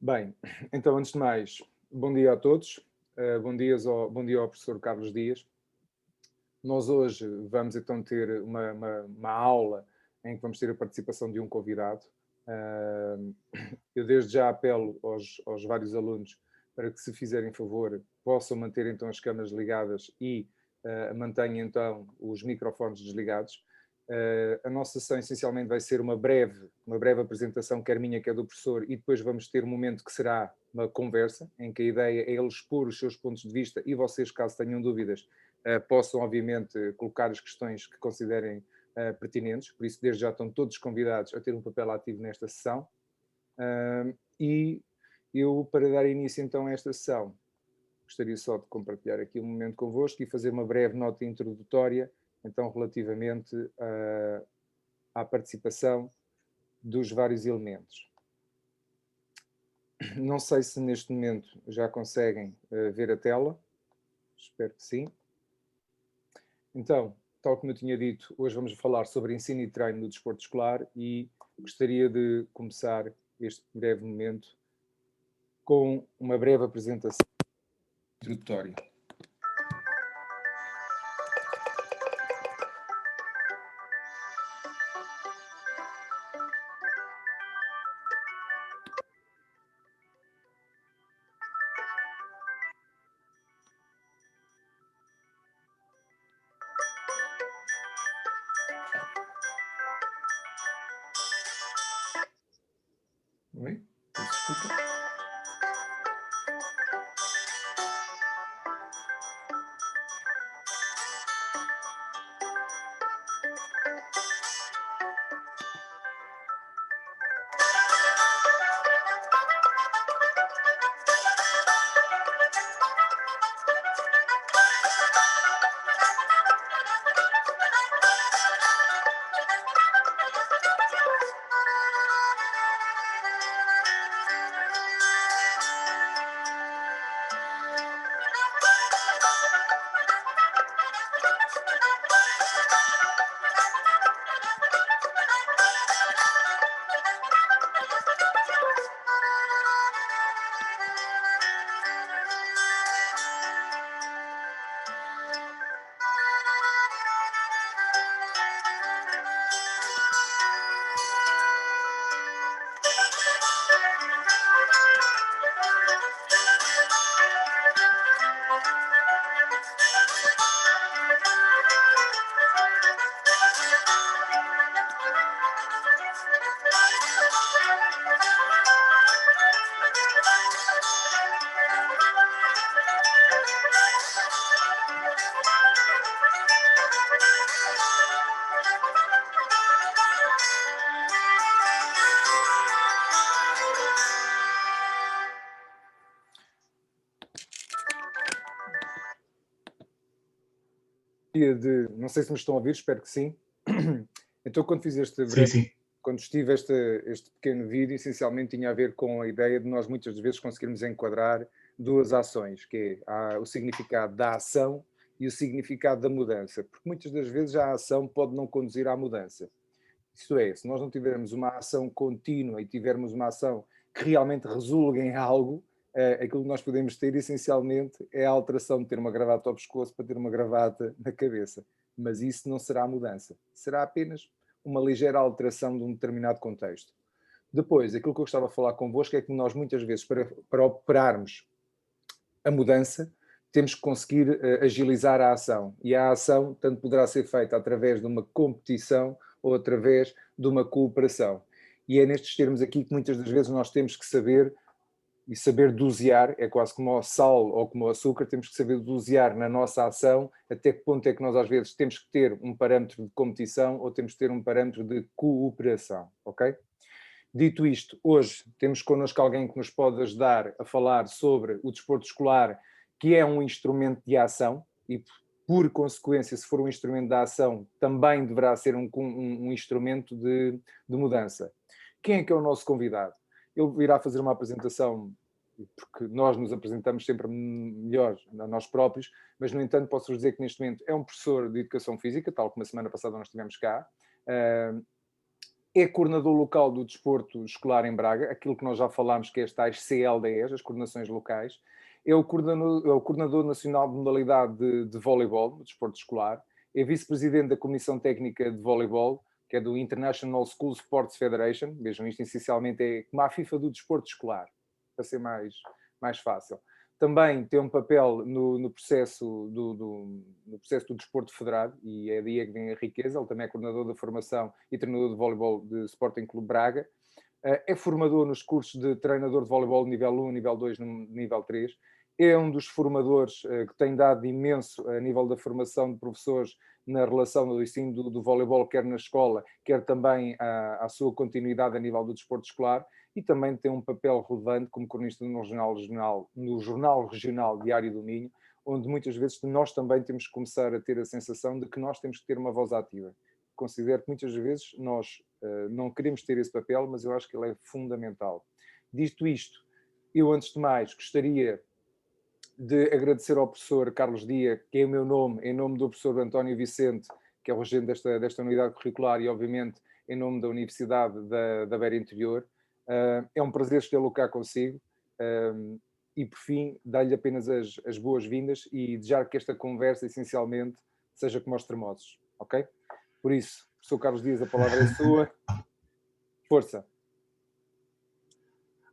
Bem, então antes de mais, bom dia a todos, bom dia ao professor Carlos Dias. Nós hoje vamos então ter uma aula em que vamos ter a participação de um convidado. Eu desde já apelo aos vários alunos para que, se fizerem favor, possam manter então as câmaras ligadas e mantenham então os microfones desligados. A nossa sessão essencialmente vai ser uma breve apresentação, quer minha, quer do professor, e depois vamos ter um momento que será uma conversa, em que a ideia é ele expor os seus pontos de vista e vocês, caso tenham dúvidas, possam obviamente colocar as questões que considerem pertinentes, por isso desde já estão todos convidados a ter um papel ativo nesta sessão. E eu, para dar início então a esta sessão, gostaria só de compartilhar aqui um momento convosco e fazer uma breve nota introdutória, então relativamente à participação dos vários elementos. Não sei se neste momento já conseguem ver a tela, espero que sim. Então, tal como eu tinha dito, hoje vamos falar sobre ensino e treino no desporto escolar e gostaria de começar este breve momento com uma breve apresentação introdutória. Oi? Desculpa. Não sei se me estão a ouvir, espero que sim. Então, quando fiz este Sim, breve, sim. quando estive este pequeno vídeo, essencialmente tinha a ver com a ideia de nós muitas vezes conseguirmos enquadrar duas ações, que é o significado da ação e o significado da mudança, porque muitas das vezes a ação pode não conduzir à mudança. Isto é, se nós não tivermos uma ação contínua e tivermos uma ação que realmente resulgue em algo, aquilo que nós podemos ter essencialmente é a alteração de ter uma gravata ao pescoço para ter uma gravata na cabeça. Mas isso não será mudança. Será apenas uma ligeira alteração de um determinado contexto. Depois, aquilo que eu gostava de falar convosco é que nós muitas vezes, para operarmos a mudança, temos que conseguir agilizar a ação. E a ação tanto poderá ser feita através de uma competição ou através de uma cooperação. E é nestes termos aqui que muitas das vezes nós temos que saber, e saber dosear, é quase como o sal ou como o açúcar, temos que saber dosear na nossa ação até que ponto é que nós às vezes temos que ter um parâmetro de competição ou temos que ter um parâmetro de cooperação, ok? Dito isto, hoje temos connosco alguém que nos pode ajudar a falar sobre o desporto escolar, que é um instrumento de ação e, por consequência, se for um instrumento de ação, também deverá ser um instrumento de mudança. Quem é o nosso convidado? Ele irá fazer uma apresentação, porque nós nos apresentamos sempre melhor a nós próprios, mas, no entanto, posso-vos dizer que neste momento é um professor de Educação Física, tal como a semana passada nós estivemos cá, é coordenador local do desporto escolar em Braga, aquilo que nós já falámos, que é as tais CLDEs, as coordenações locais. É o coordenador nacional de modalidade de voleibol, do desporto escolar. É vice-presidente da Comissão Técnica de Voleibol, que é do International School Sports Federation. Vejam, isto essencialmente é como a FIFA do desporto escolar, para ser mais fácil. Também tem um papel no processo no processo do desporto federado, e é daí que vem a riqueza. Ele também é coordenador da formação e treinador de voleibol de Sporting Clube Braga. É formador nos cursos de treinador de voleibol nível 1, nível 2, nível 3. É um dos formadores que tem dado imenso a nível da formação de professores na relação do ensino do voleibol, quer na escola, quer também à sua continuidade a nível do desporto escolar, e também tem um papel relevante como cronista no Jornal Regional Diário do Minho, onde muitas vezes nós também temos que começar a ter a sensação de que nós temos que ter uma voz ativa. Considero que muitas vezes nós não queremos ter esse papel, mas eu acho que ele é fundamental. Dito isto, eu antes de mais gostaria de agradecer ao professor Carlos Dia, que é o meu nome, em nome do professor António Vicente, que é o regente desta unidade curricular, e obviamente em nome da Universidade da Beira Interior. É um prazer estê-lo cá consigo. E por fim, dar-lhe apenas as boas-vindas e desejar que esta conversa essencialmente seja como aos termossos, ok? Por isso, professor Carlos Dias, a palavra é sua. Força.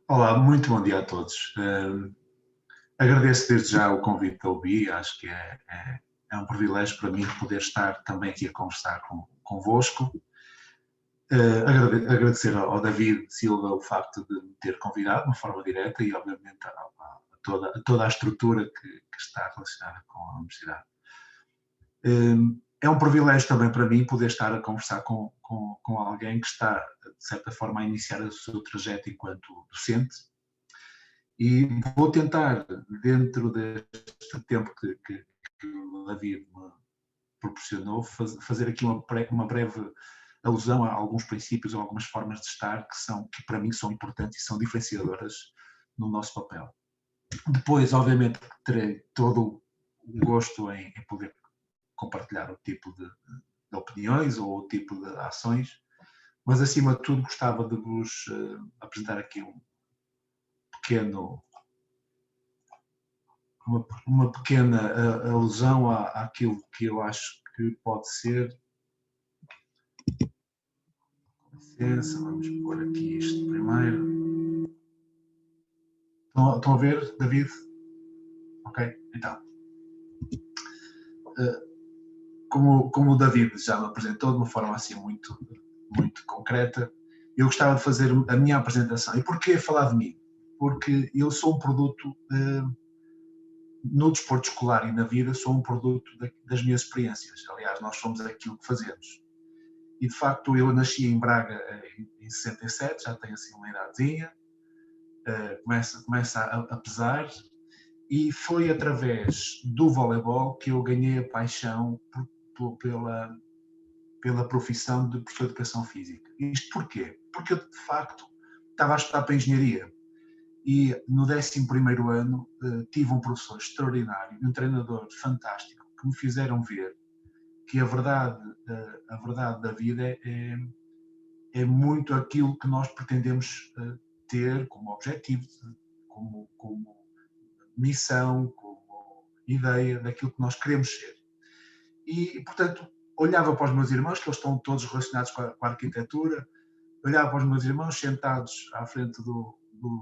Olá, muito bom dia a todos. Agradeço desde já o convite da UBI, acho que é um privilégio para mim poder estar também aqui a conversar convosco. Agradecer ao David Silva o facto de me ter convidado de uma forma direta e, obviamente, a toda a estrutura que está relacionada com a Universidade. É um privilégio também para mim poder estar a conversar com alguém que está, de certa forma, a iniciar o seu trajeto enquanto docente, e vou tentar, dentro deste tempo que o David me proporcionou, fazer aqui uma breve alusão a alguns princípios ou algumas formas de estar que para mim são importantes e são diferenciadoras no nosso papel. Depois, obviamente, terei todo o gosto em poder compartilhar o tipo de opiniões ou o tipo de ações, mas acima de tudo gostava de vos apresentar aqui uma pequena alusão àquilo que eu acho que pode ser. Com licença, vamos pôr aqui isto primeiro. Estão a ver, David? Ok, então. Como o David já me apresentou de uma forma assim muito concreta, eu gostava de fazer a minha apresentação. E porquê falar de mim? Porque eu sou um produto, no desporto escolar e na vida, sou um produto das minhas experiências. Aliás, nós somos aquilo que fazemos. E, de facto, eu nasci em Braga em 67, já tenho assim uma idadezinha, começa a pesar, e foi através do voleibol que eu ganhei a paixão pela profissão de professor de educação física. Isto porquê? Porque eu, de facto, estava a estudar para engenharia e no 11º ano tive um professor extraordinário, um treinador fantástico, que me fizeram ver que a verdade da vida é muito aquilo que nós pretendemos ter como objetivo, como missão, como ideia daquilo que nós queremos ser. E, portanto, olhava para os meus irmãos, que eles estão todos relacionados com a arquitetura, olhava para os meus irmãos sentados à frente do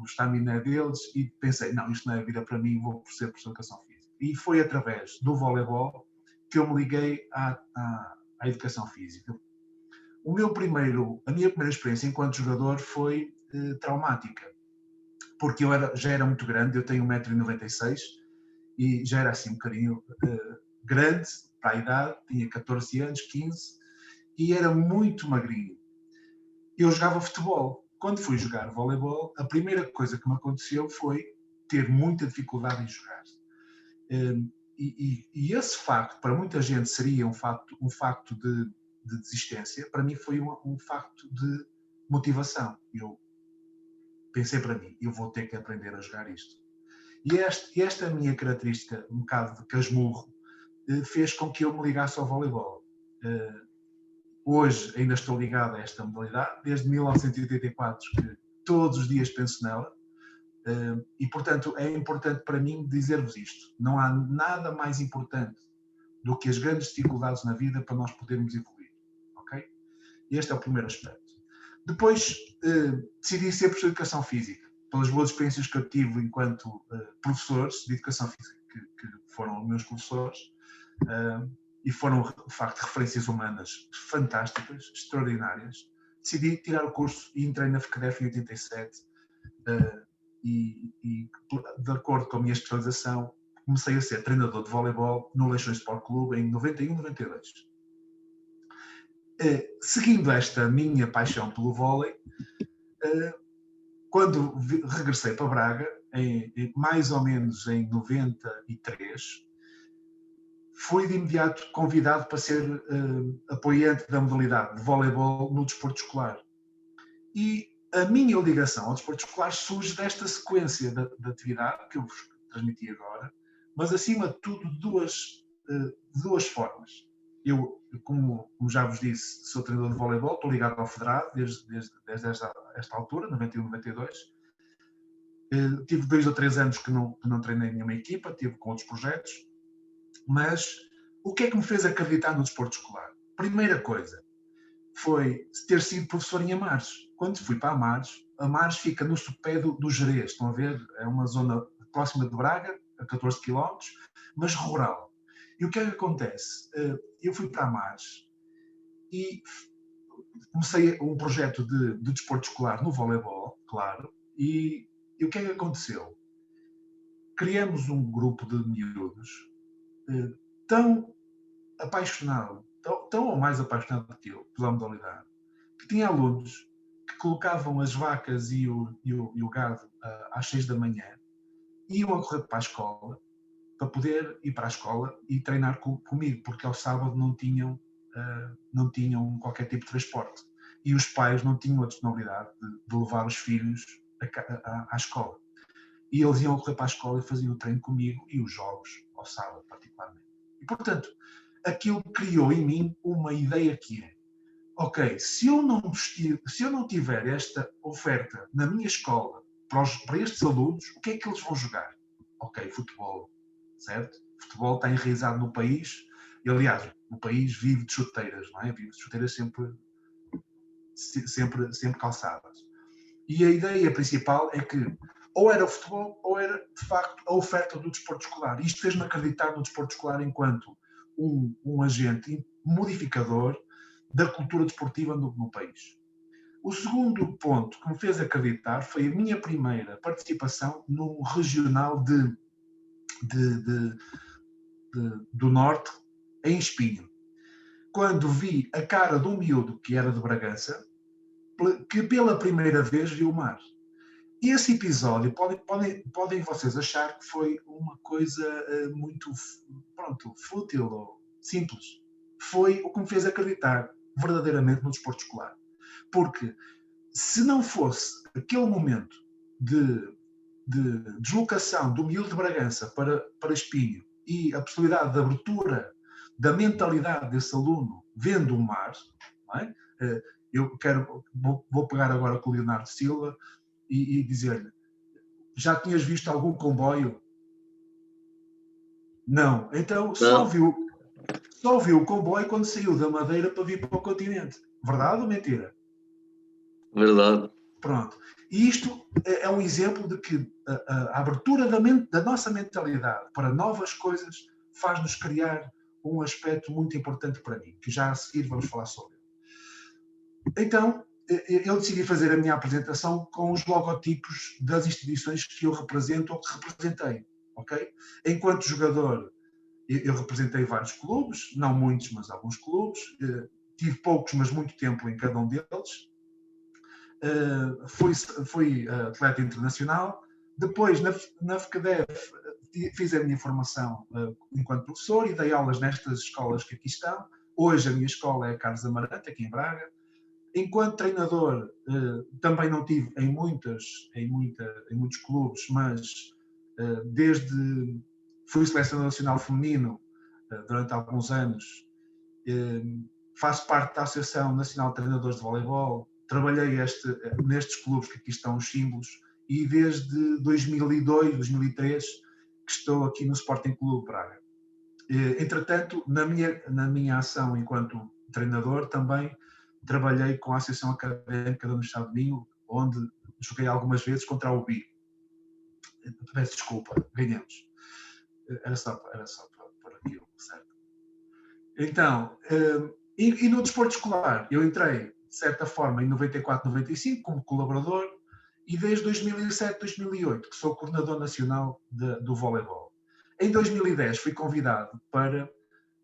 estaminé deles e pensei, não, isto não é vida para mim, vou ser professor de educação física. E foi através do voleibol que eu me liguei à educação física. A minha primeira experiência enquanto jogador foi traumática, porque eu já era muito grande, eu tenho 1,96 m e já era assim um bocadinho grande para a idade, tinha 14 anos, 15, e era muito magrinho. Eu jogava futebol. Quando fui jogar voleibol, a primeira coisa que me aconteceu foi ter muita dificuldade em jogar. E esse facto, para muita gente, seria um facto de desistência. Para mim foi um facto de motivação. Eu pensei para mim, eu vou ter que aprender a jogar isto. E esta minha característica, um bocado de casmurro, fez com que eu me ligasse ao voleibol. Hoje ainda estou ligado a esta modalidade, desde 1984 que todos os dias penso nela. E, portanto, é importante para mim dizer-vos isto. Não há nada mais importante do que as grandes dificuldades na vida para nós podermos evoluir. Ok? Este é o primeiro aspecto. Depois, decidi ser professor de Educação Física, pelas boas experiências que eu tive enquanto professores de Educação Física, que foram meus professores, e foram, de facto, referências humanas fantásticas, extraordinárias. Decidi tirar o curso e entrei na FCDEF em 87, e, de acordo com a minha especialização, comecei a ser treinador de voleibol no Leixões Sport Clube em 91, 92. Seguindo esta minha paixão pelo vôlei, quando regressei para Braga, mais ou menos em 93, fui de imediato convidado para ser apoiante da modalidade de voleibol no desporto escolar. E a minha ligação ao desporto escolar surge desta sequência de atividade que eu vos transmiti agora, mas acima de tudo de duas formas. Eu, como já vos disse, sou treinador de voleibol, estou ligado ao federado desde esta altura, 91, 92. Tive 2 ou 3 anos que não treinei nenhuma equipa, tive com outros projetos. Mas o que é que me fez acreditar no desporto escolar? Primeira coisa foi ter sido professor em Amares. Quando fui para Amares fica no sopé do Gerês, estão a ver? É uma zona próxima de Braga, a 14 km, mas rural. E o que é que acontece? Eu fui para Amares e comecei um projeto de desporto escolar no voleibol, claro, e o que é que aconteceu? Criamos um grupo de miúdos tão apaixonado, tão ou mais apaixonado que eu pela modalidade, que tinha alunos que colocavam as vacas e o gado às 6 da manhã, iam a correr para a escola, para poder ir para a escola e treinar comigo, porque ao sábado não tinham qualquer tipo de transporte. E os pais não tinham a disponibilidade de levar os filhos à escola. E eles iam correr para a escola e faziam o treino comigo e os jogos ao sábado, particularmente. E, portanto, aquilo criou em mim uma ideia que é: ok, se eu não tiver esta oferta na minha escola para estes alunos, o que é que eles vão jogar? Ok, futebol, certo? Futebol está enraizado no país, e aliás, o país vive de chuteiras, não é? Vive de chuteiras sempre calçadas. E a ideia principal é que ou era o futebol ou era, de facto, a oferta do desporto escolar. Isto fez-me acreditar no desporto escolar enquanto um agente modificador da cultura desportiva no país. O segundo ponto que me fez acreditar foi a minha primeira participação no regional do Norte, em Espinho. Quando vi a cara de um miúdo que era de Bragança, que pela primeira vez viu o mar. E esse episódio, podem vocês achar que foi uma coisa muito, fútil ou simples. Foi o que me fez acreditar verdadeiramente no desporto escolar. Porque se não fosse aquele momento de deslocação do miúdo de Bragança para Espinho e a possibilidade de abertura da mentalidade desse aluno vendo o mar, não é? Vou pegar agora com o Leonardo Silva e dizer-lhe: já tinhas visto algum comboio? Não. Então só viu o comboio quando saiu da Madeira para vir para o continente. Verdade ou mentira? Verdade. Pronto. E isto é um exemplo de que a abertura da nossa mentalidade para novas coisas faz-nos criar um aspecto muito importante para mim, que já a seguir vamos falar sobre. Então, eu decidi fazer a minha apresentação com os logotipos das instituições que eu represento ou que representei. Okay? Enquanto jogador, eu representei vários clubes, não muitos, mas alguns clubes. Tive poucos, mas muito tempo em cada um deles. Fui atleta internacional. Depois, na FCDEF, fiz a minha formação enquanto professor e dei aulas nestas escolas que aqui estão. Hoje a minha escola é a Carlos Amarante, aqui em Braga. Enquanto treinador, também não tive em muitos clubes, mas fui selecionador nacional feminino durante alguns anos faço parte da Associação Nacional de Treinadores de Voleibol, trabalhei nestes clubes que aqui estão os símbolos e desde 2002, 2003 que estou aqui no Sporting Clube Braga. Entretanto, na minha ação enquanto treinador também trabalhei com a Associação Académica da Universidade de Minho, onde joguei algumas vezes contra a UBI. Peço desculpa, ganhamos. Era só para aquilo, certo? Então, e no desporto escolar, eu entrei, de certa forma, em 94, 95, como colaborador, e desde 2007, 2008, que sou coordenador nacional do voleibol. Em 2010 fui convidado para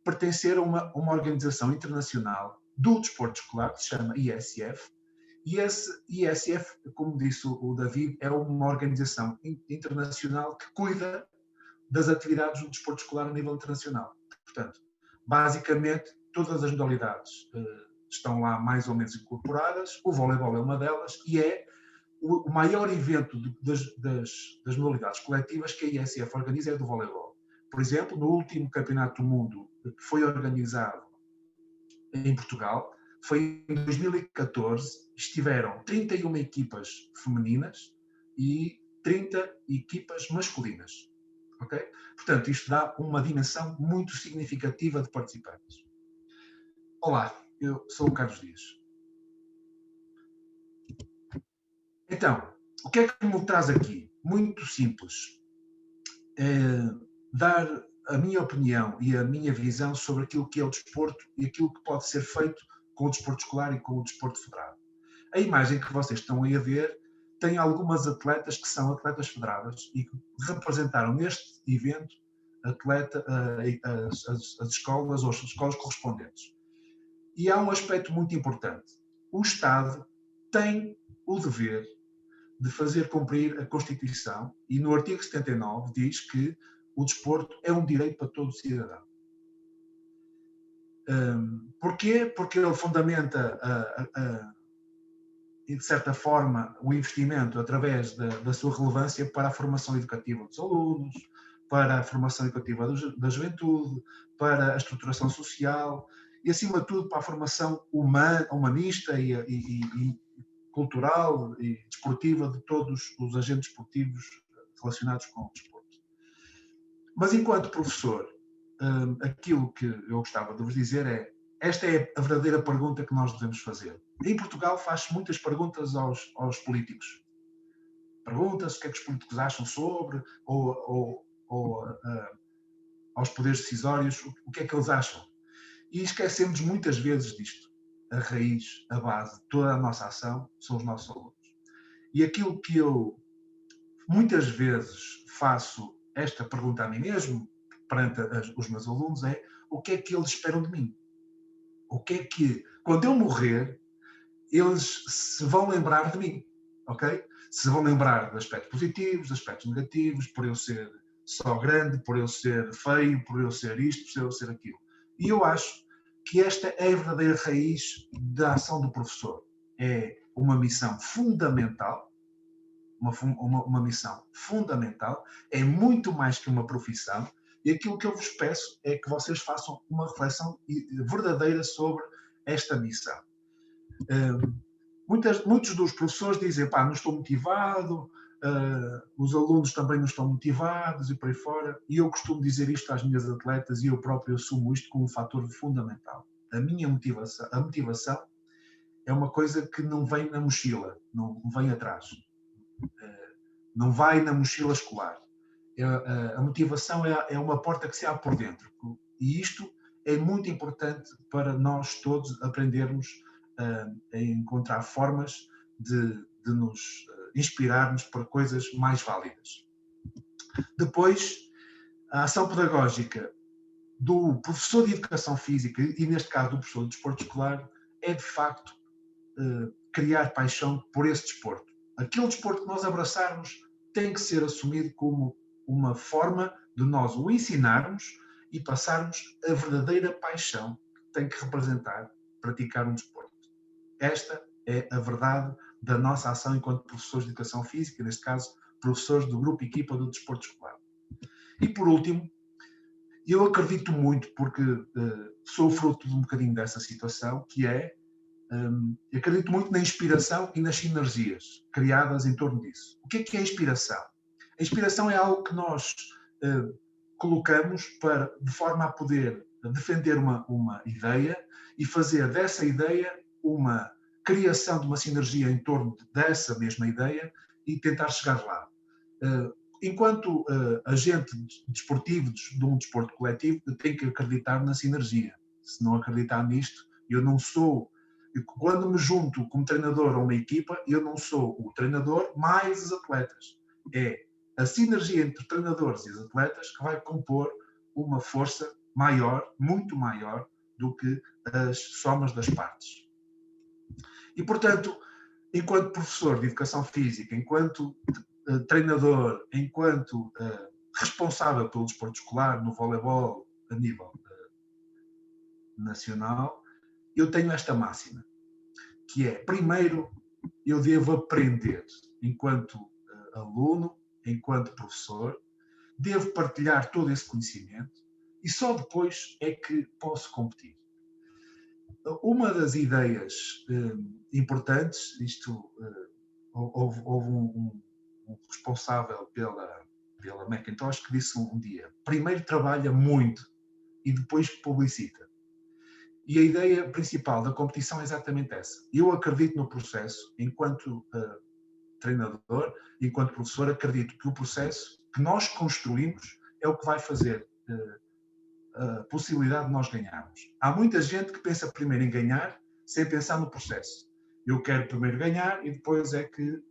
pertencer a uma organização internacional do desporto escolar, que se chama ISF, e esse ISF, como disse o David, é uma organização internacional que cuida das atividades do desporto escolar a nível internacional. Portanto, basicamente, todas as modalidades estão lá mais ou menos incorporadas, o voleibol é uma delas, e é o maior evento das modalidades coletivas que a ISF organiza é do voleibol. Por exemplo, no último Campeonato do Mundo que foi organizado em Portugal, foi em 2014, estiveram 31 equipas femininas e 30 equipas masculinas. Okay? Portanto, isto dá uma dimensão muito significativa de participantes. Olá, eu sou o Carlos Dias. Então, o que é que me traz aqui? Muito simples. Dar a minha opinião e a minha visão sobre aquilo que é o desporto e aquilo que pode ser feito com o desporto escolar e com o desporto federado. A imagem que vocês estão aí a ver tem algumas atletas que são atletas federadas e que representaram neste evento as escolas ou as escolas correspondentes. E há um aspecto muito importante. O Estado tem o dever de fazer cumprir a Constituição e no artigo 79 diz que o desporto é um direito para todo cidadão. Porquê? Porque ele fundamenta, de certa forma, o investimento através da sua relevância para a formação educativa dos alunos, para a formação educativa da juventude, para a estruturação social e, acima de tudo, para a formação humanista e cultural e desportiva de todos os agentes esportivos relacionados com o desporto. Mas, enquanto professor, aquilo que eu gostava de vos dizer é: esta é a verdadeira pergunta que nós devemos fazer. Em Portugal faz-se muitas perguntas aos políticos. Pergunta-se o que é que os políticos acham sobre, ou aos poderes decisórios, o que é que eles acham. E esquecemos muitas vezes disto. A raiz, a base de toda a nossa ação são os nossos alunos. E aquilo que eu muitas vezes faço esta pergunta a mim mesmo, perante os meus alunos, é: o que é que eles esperam de mim? O que é que, quando eu morrer, eles se vão lembrar de mim, ok? Se vão lembrar de aspectos positivos, de aspectos negativos, por eu ser só grande, por eu ser feio, por eu ser isto, por eu ser aquilo. E eu acho que esta é a verdadeira raiz da ação do professor. É uma missão fundamental, uma missão fundamental, é muito mais que uma profissão, e aquilo que eu vos peço é que vocês façam uma reflexão verdadeira sobre esta missão. Muitos dos professores dizem: pá, não estou motivado, os alunos também não estão motivados e por aí fora, e eu costumo dizer isto às minhas atletas e eu próprio assumo isto como um fator fundamental. A motivação é uma coisa que não vem na mochila, não vem atrás. Não vai na mochila escolar. A motivação é uma porta que se abre por dentro. E isto é muito importante para nós todos aprendermos a encontrar formas de nos inspirarmos para coisas mais válidas. Depois, a ação pedagógica do professor de educação física e, neste caso, do professor de desporto escolar, é, de facto, criar paixão por esse desporto. Aquele desporto que nós abraçarmos tem que ser assumido como uma forma de nós o ensinarmos e passarmos a verdadeira paixão que tem que representar praticar um desporto. Esta é a verdade da nossa ação enquanto professores de educação física, neste caso, professores do grupo equipa do desporto escolar. E, por último, Eu acredito muito, porque sou fruto de um bocadinho dessa situação, que é, acredito muito na inspiração e nas sinergias criadas em torno disso. O que é a inspiração? A inspiração é algo que nós colocamos de forma a poder defender uma ideia e fazer dessa ideia uma criação de uma sinergia em torno dessa mesma ideia e tentar chegar lá. Enquanto agente desportivo de um desporto coletivo, eu tenho que acreditar na sinergia. Se não acreditar nisto, eu não sou... Quando me junto como treinador a uma equipa, eu não sou o treinador mais os atletas. É a sinergia entre os treinadores e os atletas que vai compor uma força maior, muito maior, do que as somas das partes. E, portanto, enquanto professor de educação física, enquanto treinador, enquanto responsável pelo desporto escolar no voleibol a nível nacional, eu tenho esta máxima, que é, primeiro, eu devo aprender enquanto aluno, enquanto professor, devo partilhar todo esse conhecimento e só depois é que posso competir. Uma das ideias importantes, houve um responsável pela Macintosh que disse um dia: primeiro trabalha muito e depois publicita. E a ideia principal da competição é exatamente essa. Eu acredito no processo, enquanto treinador, enquanto professor, acredito que o processo que nós construímos é o que vai fazer a possibilidade de nós ganharmos. Há muita gente que pensa primeiro em ganhar sem pensar no processo. Eu quero primeiro ganhar e depois é que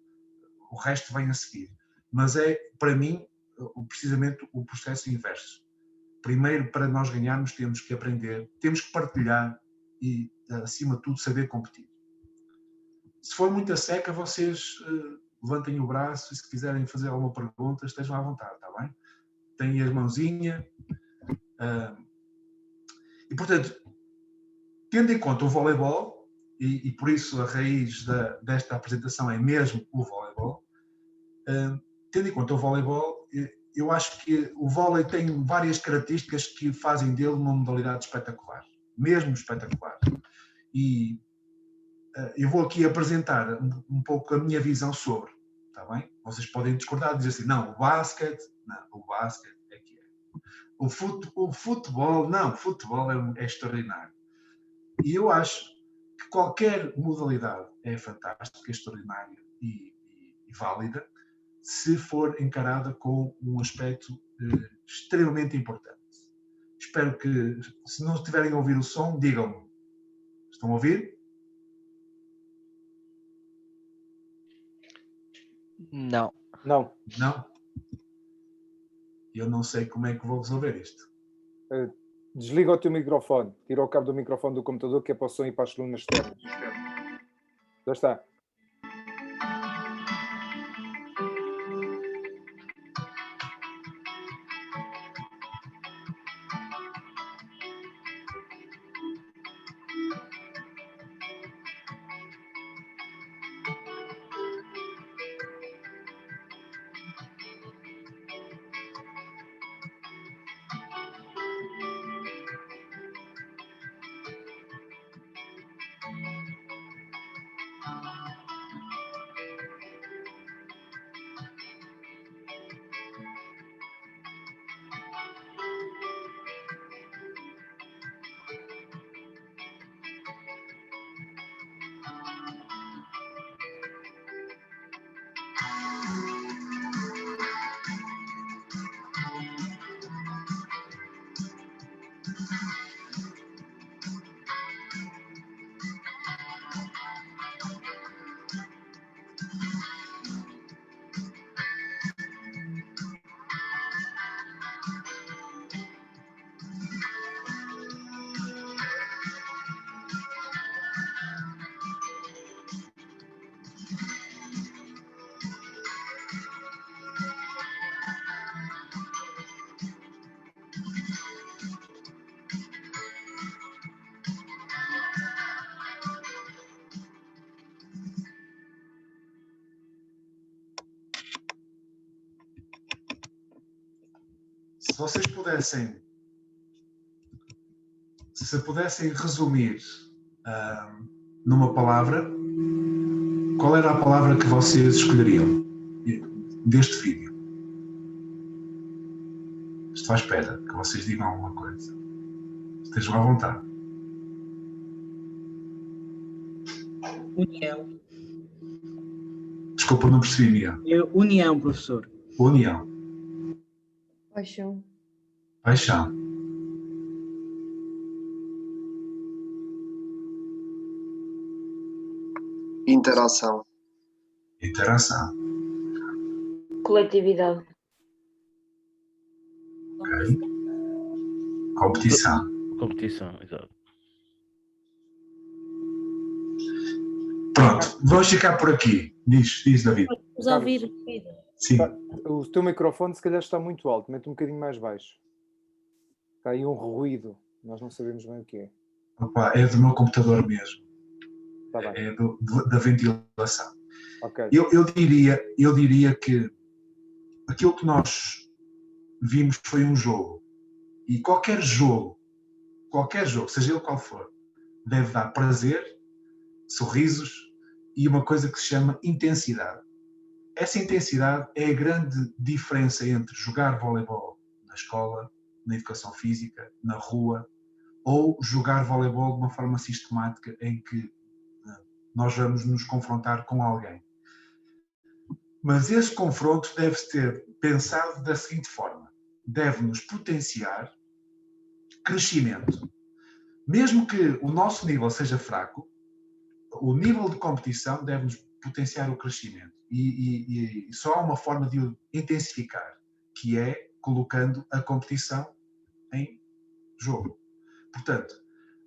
o resto vem a seguir. Mas é, para mim, precisamente o processo inverso. Primeiro, para nós ganharmos, temos que aprender, temos que partilhar e, acima de tudo, saber competir. Se for muita seca, vocês levantem o braço e se quiserem fazer alguma pergunta, estejam à vontade, está bem? Têm as mãozinhas. E, portanto, tendo em conta o voleibol, e por isso a raiz desta apresentação é mesmo o voleibol, tendo em conta o voleibol, eu acho que o vôlei tem várias características que fazem dele uma modalidade espetacular, mesmo espetacular. E eu vou aqui apresentar um pouco a minha visão sobre, está bem? Vocês podem discordar e dizer assim, não, o basquete é que é. O futebol é extraordinário. E eu acho que qualquer modalidade é fantástica, extraordinária e válida, se for encarada com um aspecto extremamente importante. Espero que, se não estiverem a ouvir o som, digam-me. Estão a ouvir? Não. Não. Não? Eu não sei como é que vou resolver isto. Desliga o teu microfone. Tira o cabo do microfone do computador, que é para o som e para as colunas externas. Já está. Se vocês pudessem se pudessem resumir numa palavra, qual era a palavra que vocês escolheriam deste vídeo? Estou à espera que vocês digam alguma coisa. Estejam à vontade. União. Desculpa, não percebi, Mia. União, professor. União. Paixão. Paixão. Interação. Interação. Coletividade. Ok. Competição. Competição, exato. Pronto, vamos ficar por aqui. Diz David. Vamos ouvir. Sim. O teu microfone se calhar está muito alto, mete um bocadinho mais baixo. Está aí um ruído, nós não sabemos bem o que é. Opa, é do meu computador mesmo. Está bem. É da ventilação. Ok. Eu diria que aquilo que nós vimos foi um jogo. E qualquer jogo, seja ele qual for, deve dar prazer, sorrisos e uma coisa que se chama intensidade. Essa intensidade é a grande diferença entre jogar voleibol na escola, na educação física, na rua, ou jogar voleibol de uma forma sistemática em que nós vamos nos confrontar com alguém. Mas esse confronto deve ser pensado da seguinte forma: deve-nos potenciar crescimento. Mesmo que o nosso nível seja fraco, o nível de competição deve-nos potenciar o crescimento. E só há uma forma de o intensificar, que é colocando a competição em jogo. Portanto,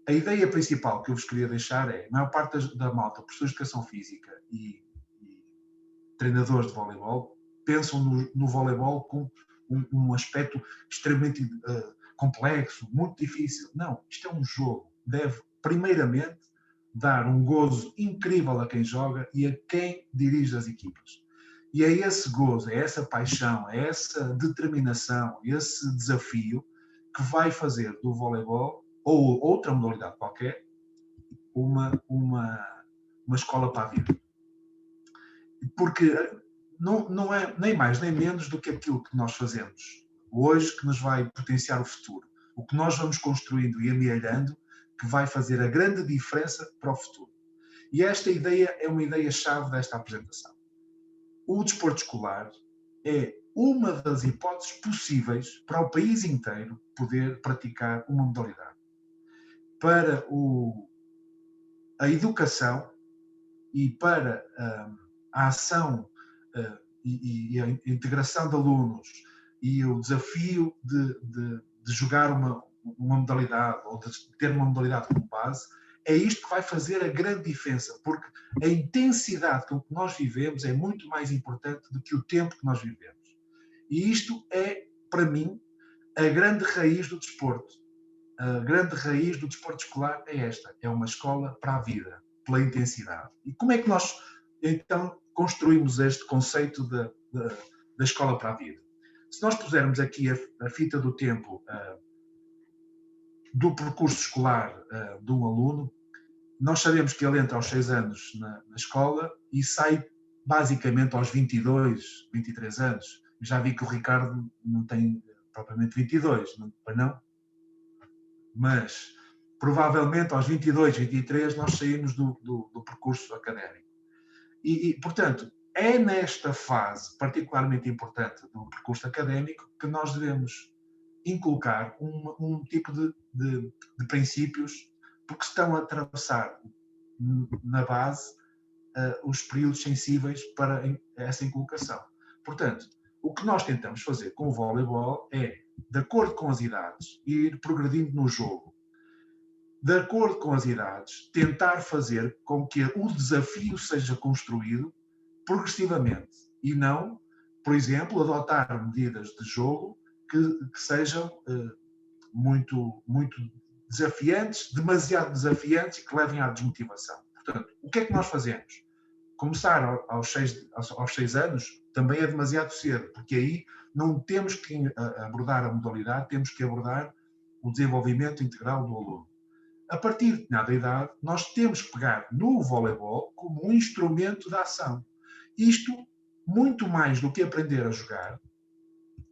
a ideia principal que eu vos queria deixar é: a maior parte da malta, professores de educação física e treinadores de voleibol, pensam no voleibol com um aspecto extremamente complexo, muito difícil. Não, isto é um jogo. Deve, primeiramente, dar um gozo incrível a quem joga e a quem dirige as equipas. E é esse gozo, é essa paixão, é essa determinação, esse desafio que vai fazer do voleibol, ou outra modalidade qualquer, uma escola para a vida. Porque não é nem mais nem menos do que aquilo que nós fazemos hoje que nos vai potenciar o futuro. O que nós vamos construindo e amealhando que vai fazer a grande diferença para o futuro. E esta ideia é uma ideia-chave desta apresentação. O desporto escolar é uma das hipóteses possíveis para o país inteiro poder praticar uma modalidade. Para a educação e para a ação e a integração de alunos e o desafio de jogar uma modalidade ou de ter uma modalidade como base, é isto que vai fazer a grande diferença, porque a intensidade com que nós vivemos é muito mais importante do que o tempo que nós vivemos. E isto é, para mim, a grande raiz do desporto. A grande raiz do desporto escolar é esta: é uma escola para a vida, pela intensidade. E como é que nós, então, construímos este conceito da escola para a vida? Se nós pusermos aqui a fita do tempo do percurso escolar de um aluno, nós sabemos que ele entra aos 6 anos na escola e sai basicamente aos 22, 23 anos. Já vi que o Ricardo não tem propriamente 22, não? Mas provavelmente aos 22, 23 nós saímos do percurso académico. E, portanto, é nesta fase particularmente importante do percurso académico que nós devemos inculcar um tipo de princípios, porque estão a atravessar na base os períodos sensíveis para essa inculcação. Portanto, o que nós tentamos fazer com o voleibol é, de acordo com as idades, ir progredindo no jogo. De acordo com as idades, tentar fazer com que o desafio seja construído progressivamente e não, por exemplo, adotar medidas de jogo que sejam muito desafiantes, demasiado desafiantes e que levem à desmotivação. Portanto, o que é que nós fazemos? Começar aos 6 anos também é demasiado cedo, porque aí não temos que abordar a modalidade, temos que abordar o desenvolvimento integral do aluno. a partir de determinada idade, nós temos que pegar no voleibol como um instrumento de ação. Isto, muito mais do que aprender a jogar,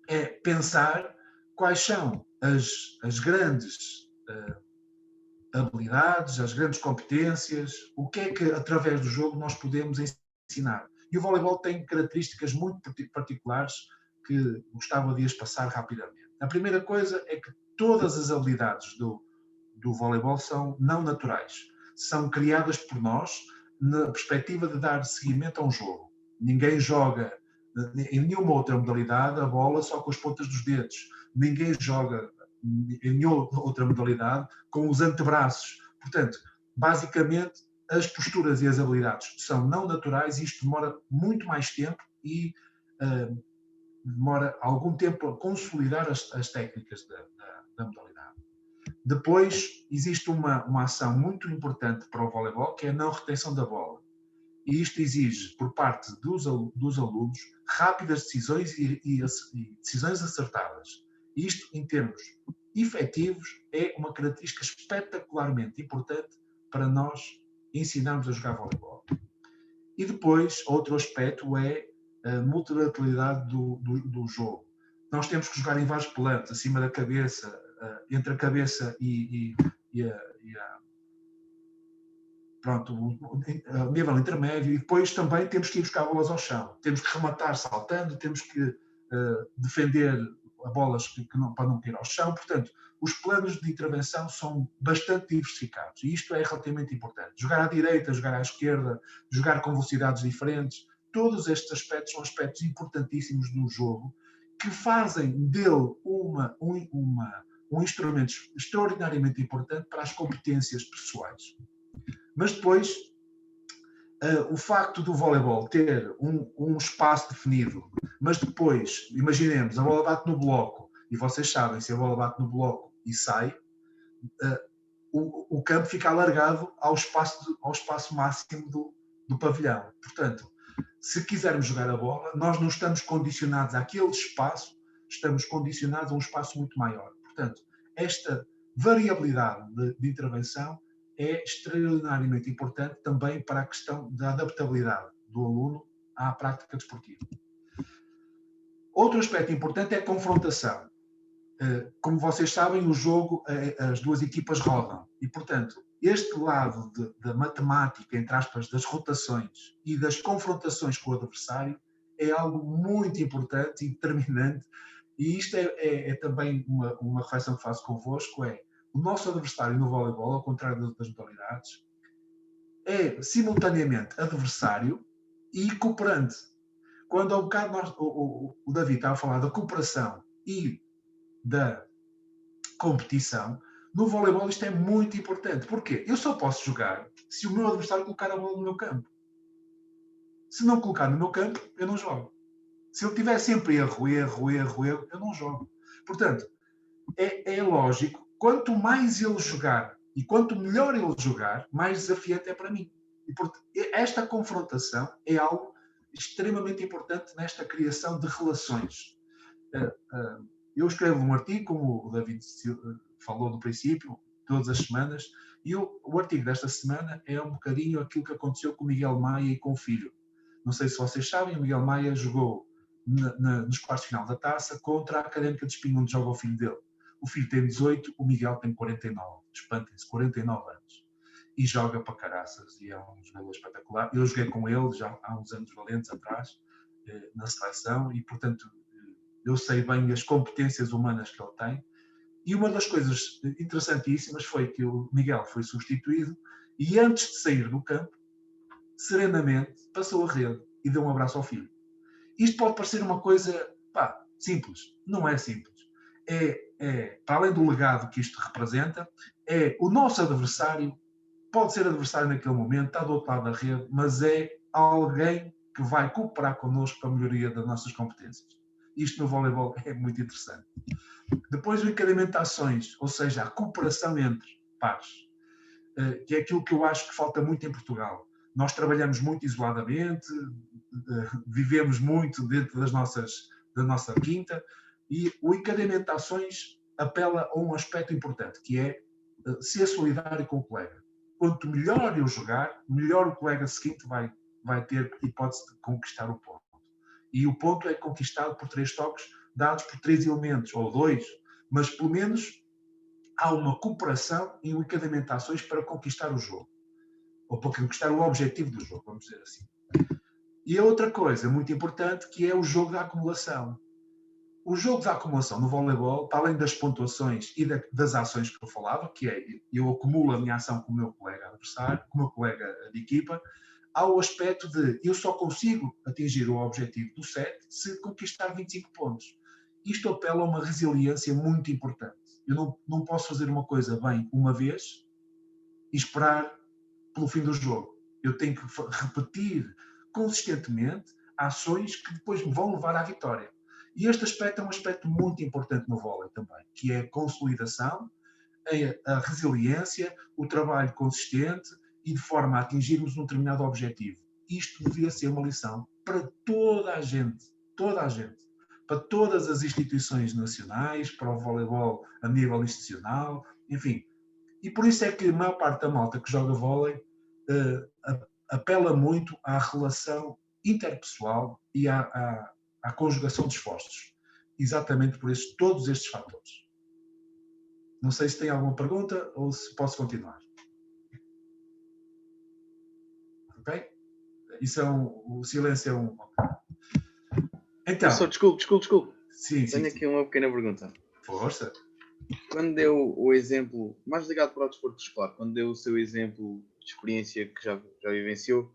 é pensar quais são as grandes habilidades, as grandes competências, o que é que através do jogo nós podemos ensinar. E o voleibol tem características muito particulares que gostava de as passar rapidamente. A primeira coisa é que todas as habilidades do voleibol são não naturais. São criadas por nós na perspectiva de dar seguimento a um jogo. Ninguém joga em nenhuma outra modalidade a bola só com as pontas dos dedos. Ninguém joga em nenhuma outra modalidade com os antebraços. Portanto, basicamente, as posturas e as habilidades são não naturais e isto demora muito mais tempo e demora algum tempo a consolidar as técnicas da modalidade. Depois, existe uma ação muito importante para o voleibol, que é a não retenção da bola. E isto exige, por parte dos alunos, rápidas decisões e decisões acertadas. Isto, em termos efetivos, é uma característica espetacularmente importante para nós ensinarmos a jogar voleibol. E depois, outro aspecto é a multilateralidade do jogo. Nós temos que jogar em vários planos, acima da cabeça, entre a cabeça pronto, o nível intermédio, e depois também temos que ir buscar bolas ao chão. Temos que rematar saltando, temos que defender a bolas para não cair ao chão. Portanto, os planos de intervenção são bastante diversificados e isto é relativamente importante. Jogar à direita, jogar à esquerda, jogar com velocidades diferentes, todos estes aspectos são aspectos importantíssimos do jogo que fazem dele um instrumento extraordinariamente importante para as competências pessoais. Mas depois, o facto do voleibol ter um espaço definido, mas depois, imaginemos, a bola bate no bloco, e vocês sabem, se a bola bate no bloco e sai, o campo fica alargado ao espaço máximo do pavilhão. Portanto, se quisermos jogar a bola, nós não estamos condicionados àquele espaço, estamos condicionados a um espaço muito maior. Portanto, esta variabilidade de intervenção é extraordinariamente importante também para a questão da adaptabilidade do aluno à prática desportiva. Outro aspecto importante é a confrontação. Como vocês sabem, o jogo, as duas equipas rodam e, portanto, este lado da matemática, entre aspas, das rotações e das confrontações com o adversário é algo muito importante e determinante, e isto é também uma reflexão que faço convosco, o nosso adversário no voleibol, ao contrário das outras modalidades, é simultaneamente adversário e cooperante. Quando há um bocado o David estava a falar da cooperação e da competição, no voleibol isto é muito importante. Porquê? Eu só posso jogar se o meu adversário colocar a bola no meu campo. Se não colocar no meu campo, eu não jogo. Se ele tiver sempre erro, eu não jogo. Portanto, é lógico, quanto mais ele jogar e quanto melhor ele jogar, mais desafiante é para mim. E, portanto, esta confrontação é algo extremamente importante nesta criação de relações. Eu escrevo um artigo, como o David falou no princípio, todas as semanas, e o artigo desta semana é um bocadinho aquilo que aconteceu com o Miguel Maia e com o filho. Não sei se vocês sabem, o Miguel Maia jogou nos quartos de final da Taça contra a Académica de Espinho, onde joga o filho dele. O filho tem 18, o Miguel tem 49. Espantem-se, 49 anos. E joga para caraças, e é um jogador espetacular. Eu joguei com ele já há uns anos valentes atrás, na seleção, e portanto eu sei bem as competências humanas que ele tem. E uma das coisas interessantíssimas foi que o Miguel foi substituído e antes de sair do campo, serenamente passou a rede e deu um abraço ao filho. Isto pode parecer uma coisa simples. Não é simples. Para além do legado que isto representa, o nosso adversário, pode ser adversário naquele momento, está do outro lado da rede, mas é alguém que vai cooperar connosco para a melhoria das nossas competências. Isto no voleibol é muito interessante. Depois o encadeamento de ações, ou seja, a cooperação entre pares, que é aquilo que eu acho que falta muito em Portugal. Nós trabalhamos muito isoladamente, vivemos muito dentro da nossa quinta, e o encadeamento de ações apela a um aspecto importante, que é ser solidário com o colega. Quanto melhor eu jogar, melhor o colega seguinte vai ter hipótese de conquistar o ponto. E o ponto é conquistado por 3 toques dados por 3 elementos, ou 2, mas pelo menos há uma cooperação e um encadeamento de ações para conquistar o jogo. Ou para conquistar o objetivo do jogo, vamos dizer assim. E a outra coisa muito importante que é o jogo da acumulação. O jogo da acumulação no voleibol, para além das pontuações e das ações que eu falava, que é eu acumulo a minha ação com o meu colega adversário, com o meu colega de equipa, há o aspecto de eu só consigo atingir o objetivo do set se conquistar 25 pontos. Isto apela a uma resiliência muito importante. Eu não posso fazer uma coisa bem uma vez e esperar pelo fim do jogo. Eu tenho que repetir consistentemente ações que depois me vão levar à vitória. E este aspecto é um aspecto muito importante no vôlei também, que é a consolidação, a resiliência, o trabalho consistente e de forma a atingirmos um determinado objetivo. Isto devia ser uma lição para toda a gente, para todas as instituições nacionais, para o voleibol a nível institucional, enfim. E por isso é que a maior parte da malta que joga vôlei apela muito à relação interpessoal e à conjugação de esforços. Exatamente por todos estes fatores. Não sei se tem alguma pergunta ou se posso continuar. Ok? Isso é o silêncio é um... Então... Desculpe. Sim. Tenho aqui uma pequena pergunta. Força. Quando deu o exemplo, mais ligado para o desporto escolar, quando deu o seu exemplo de experiência que já vivenciou,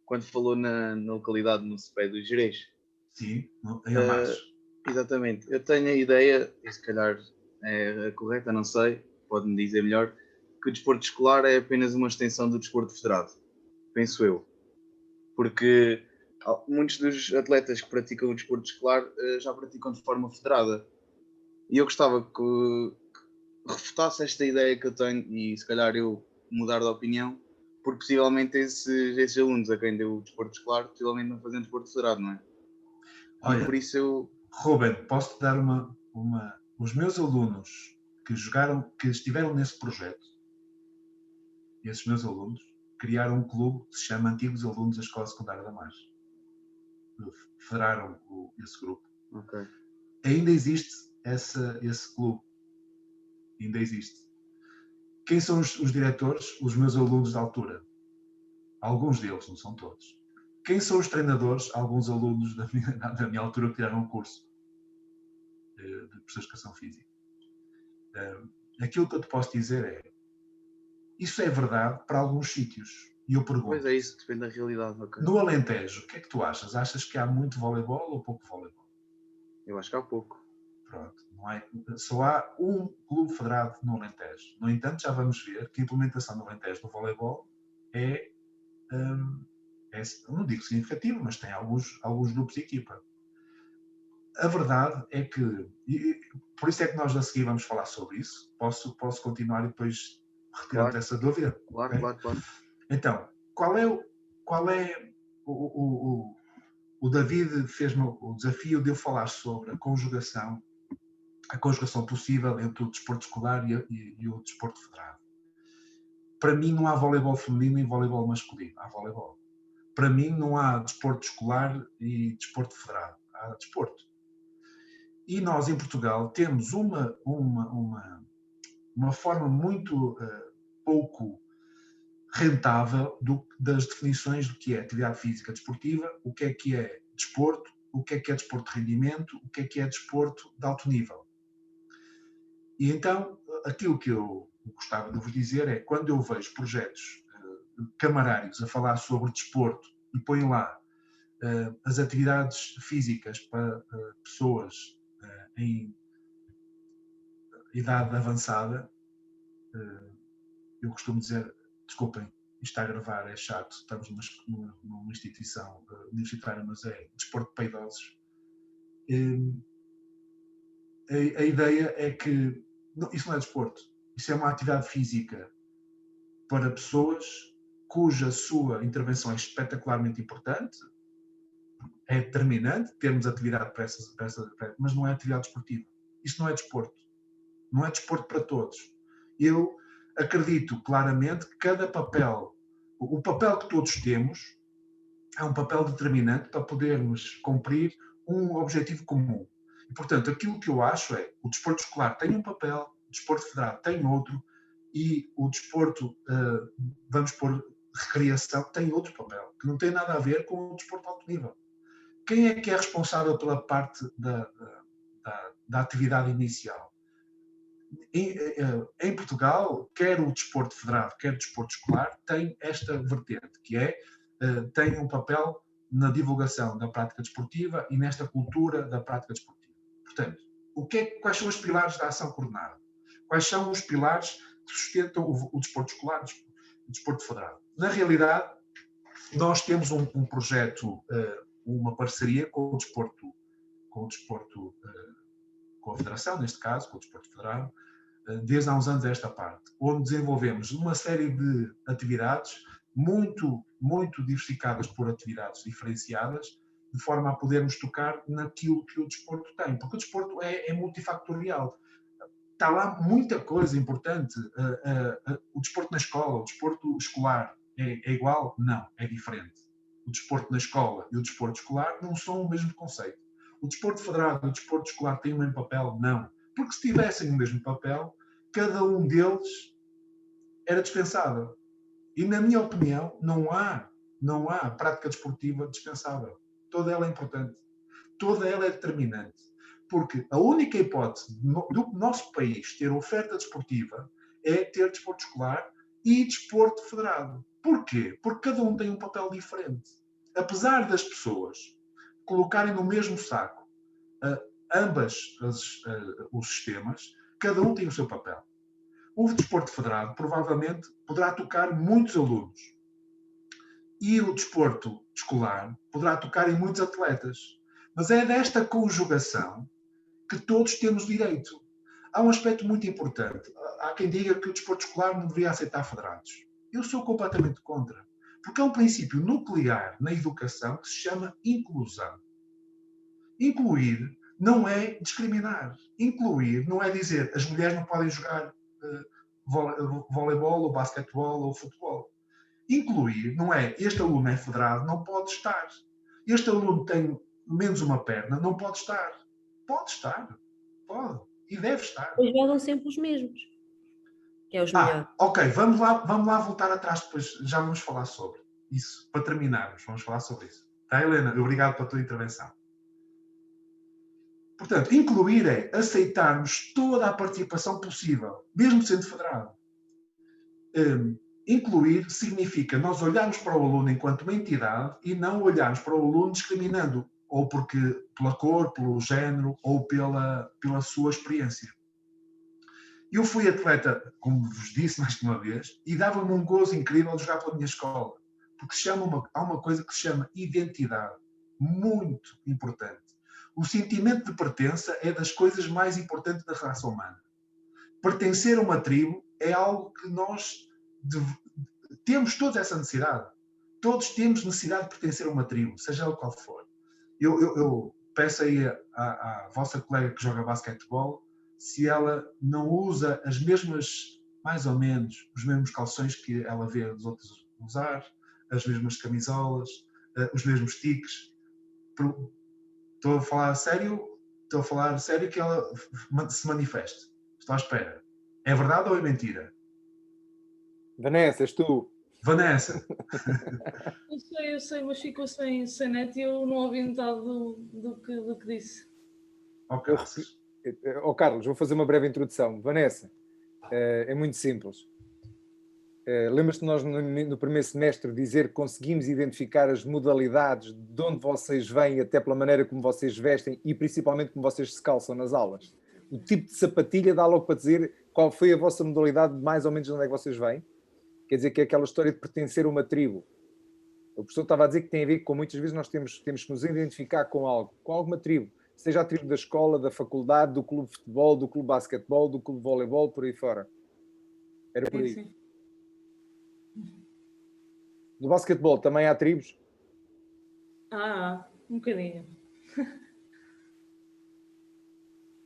quando falou na localidade no CPE do Gerês. Sim, em Amares. Exatamente. Eu tenho a ideia, e se calhar é correta, não sei, pode-me dizer melhor, que o desporto escolar é apenas uma extensão do desporto federado. Penso eu. Porque muitos dos atletas que praticam o desporto escolar já praticam de forma federada. E eu gostava que refutasse esta ideia que eu tenho e se calhar eu mudar de opinião, porque possivelmente esses alunos a quem deu o desporto escolar possivelmente não fazem desporto federado, não é? Olha, e por isso eu... Ruben, posso-te dar os meus alunos que estiveram nesse projeto, esses meus alunos, criaram um clube que se chama Antigos Alunos da Escola Secundária da Amares. Federaram esse grupo. Okay. Ainda existe esse clube. Ainda existe. Quem são os diretores? Os meus alunos da altura. Alguns deles, não são todos. Quem são os treinadores? Alguns alunos da minha altura que tiraram um curso de professor de educação física. Aquilo que eu te posso dizer é isso é verdade para alguns sítios. E eu pergunto... Pois é isso, depende da realidade. Okay. No Alentejo, o que é que tu achas? Achas que há muito voleibol ou pouco voleibol? Eu acho que há pouco. Pronto. Só há um clube federado no Alentejo. No entanto, já vamos ver que a implementação do Alentejo no voleibol não digo significativo, mas tem alguns grupos de equipa. A verdade é que, por isso é que nós a seguir vamos falar sobre isso. Posso continuar e depois retirar essa dúvida? Claro, okay? Claro. Então, qual é o David fez-me o desafio de eu falar sobre a conjugação possível entre o desporto escolar e o desporto federado. Para mim não há voleibol feminino e voleibol masculino. Há voleibol. Para mim não há desporto escolar e desporto federado. Há desporto. E nós em Portugal temos uma forma muito pouco rentável das definições do que é atividade física desportiva, o que é desporto, o que é desporto de rendimento, o que é desporto de alto nível. E então, aquilo que eu gostava de vos dizer é, quando eu vejo projetos camarários a falar sobre desporto e põem lá as atividades físicas para pessoas em idade avançada, eu costumo dizer, desculpem, isto está a gravar, é chato, estamos numa instituição universitária, mas é desporto para idosos. A ideia é que isso não é desporto, isso é uma atividade física para pessoas cuja sua intervenção é espetacularmente importante, é determinante termos atividade para mas não é atividade desportiva. Isto não é desporto. Não é desporto para todos. acredito claramente que cada papel, o papel que todos temos, é um papel determinante para podermos cumprir um objetivo comum. E, portanto, aquilo que eu acho é o desporto escolar tem um papel, o desporto federado tem outro, e o desporto, vamos pôr recreação, tem outro papel, que não tem nada a ver com o desporto de alto nível. Quem é que é responsável pela parte da atividade inicial? Em Portugal, quer o desporto federado, quer o desporto escolar, tem esta vertente, que é, tem um papel na divulgação da prática desportiva e nesta cultura da prática desportiva. Portanto, quais são os pilares da ação coordenada? Quais são os pilares que sustentam o desporto escolar, o desporto federado? Na realidade, nós temos um projeto, uma parceria com a Federação, neste caso, com o desporto federado, desde há uns anos a esta parte, onde desenvolvemos uma série de atividades muito, muito diversificadas por atividades diferenciadas, de forma a podermos tocar naquilo que o desporto tem, porque o desporto é multifactorial. Está lá muita coisa importante. O desporto na escola, o desporto escolar é igual? Não, é diferente. O desporto na escola e o desporto escolar não são o mesmo conceito. O desporto federado e o desporto escolar têm o mesmo papel? Não. Porque se tivessem o mesmo papel, cada um deles era dispensável. E, na minha opinião, não há prática desportiva dispensável. Toda ela é importante. Toda ela é determinante. Porque a única hipótese do nosso país ter oferta desportiva é ter desporto escolar e desporto federado. Porquê? Porque cada um tem um papel diferente. Apesar das pessoas colocarem no mesmo saco os sistemas, cada um tem o seu papel. O desporto federado provavelmente poderá tocar muitos alunos e o desporto escolar poderá tocar em muitos atletas. Mas é desta conjugação que todos temos direito. Há um aspecto muito importante. Há quem diga que o desporto escolar não deveria aceitar federados. Eu sou completamente contra. Porque há um princípio nuclear na educação que se chama inclusão. Incluir não é discriminar. Incluir não é dizer as mulheres não podem jogar voleibol ou basquetebol ou futebol. Incluir não é este aluno é federado, não pode estar. Este aluno tem menos uma perna, não pode estar. Pode estar. Pode. E deve estar. Pois jogam sempre os mesmos. Que é os melhores. Ok. Vamos lá voltar atrás depois. Já vamos falar sobre isso. Para terminarmos, vamos falar sobre isso. Tá, Helena? Obrigado pela tua intervenção. Portanto, incluir é aceitarmos toda a participação possível, mesmo sendo federado. Incluir significa nós olharmos para o aluno enquanto uma entidade e não olharmos para o aluno discriminando, ou pela cor, pelo género, ou pela sua experiência. Eu fui atleta, como vos disse mais de uma vez, e dava-me um gozo incrível de jogar pela minha escola, porque há uma coisa que se chama identidade, muito importante. O sentimento de pertença é das coisas mais importantes da raça humana. Pertencer a uma tribo é algo que nós temos toda essa necessidade. Todos temos necessidade de pertencer a uma tribo, seja ela qual for. Eu peço aí à vossa colega que joga basquetebol se ela não usa as mesmas, mais ou menos, os mesmos calções que ela vê os outros usar, as mesmas camisolas, os mesmos tiques. Estou a falar sério que ela se manifeste. Estou à espera. É verdade ou é mentira? Vanessa, és tu. Vanessa. Eu sei, mas ficou sem net e eu não ouvi metade do que disse. Ok. Carlos, vou fazer uma breve introdução. Vanessa, é muito simples. Lembras-te de nós no primeiro semestre dizer que conseguimos identificar as modalidades de onde vocês vêm, até pela maneira como vocês vestem e principalmente como vocês se calçam nas aulas? O tipo de sapatilha dá logo para dizer qual foi a vossa modalidade, mais ou menos de onde é que vocês vêm? Quer dizer que é aquela história de pertencer a uma tribo. O professor estava a dizer que tem a ver com muitas vezes nós temos que nos identificar com alguma tribo. Seja a tribo da escola, da faculdade, do clube de futebol, do clube de basquetebol, do clube de voleibol, por aí fora. Era por aí. Sim. No basquetebol também há tribos? Um bocadinho.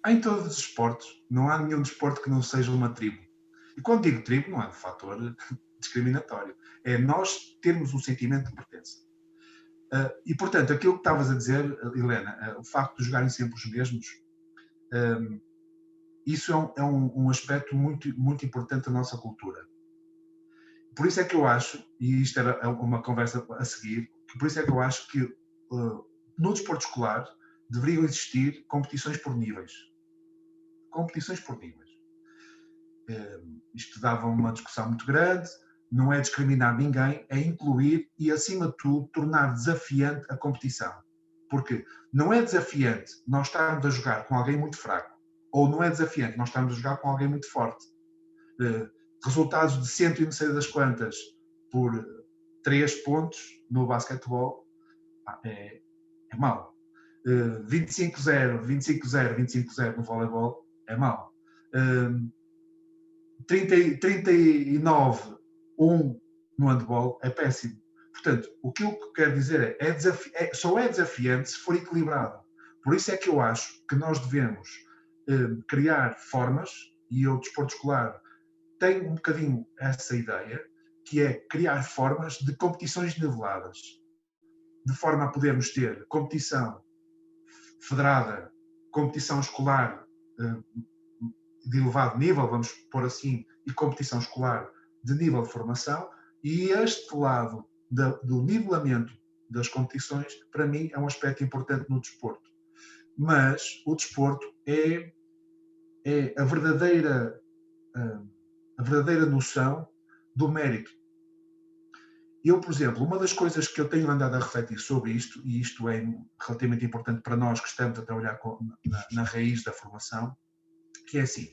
Há em todos os esportes. Não há nenhum desporto que não seja uma tribo. E quando digo tribo, não é um fator discriminatório. É nós termos um sentimento de pertença. E, portanto, aquilo que estavas a dizer, Helena, o facto de jogarem sempre os mesmos, isso é um aspecto muito, muito importante da nossa cultura. Por isso é que eu acho, e isto era uma conversa a seguir, por isso é que eu acho que no desporto escolar deveriam existir competições por níveis. Competições por níveis. Isto dava uma discussão muito grande, não é discriminar ninguém, é incluir e, acima de tudo, tornar desafiante a competição. Porque não é desafiante nós estarmos a jogar com alguém muito fraco, ou não é desafiante nós estarmos a jogar com alguém muito forte. Resultados de 100 e não sei das quantas por 3 pontos no basquetebol é mau. 25-0, 25-0, 25-0 no voleibol é mau. 39-1 no handball é péssimo. Portanto, o que eu quero dizer só é desafiante se for equilibrado. Por isso é que eu acho que nós devemos criar formas, e o desporto escolar tem um bocadinho essa ideia, que é criar formas de competições niveladas, de forma a podermos ter competição federada, competição escolar de elevado nível, vamos pôr assim, e competição escolar de nível de formação, e este lado do nivelamento das competições, para mim, é um aspecto importante no desporto. Mas o desporto é a verdadeira noção do mérito. Eu, por exemplo, uma das coisas que eu tenho andado a refletir sobre isto, e isto é relativamente importante para nós que estamos a trabalhar na raiz da formação, que é assim,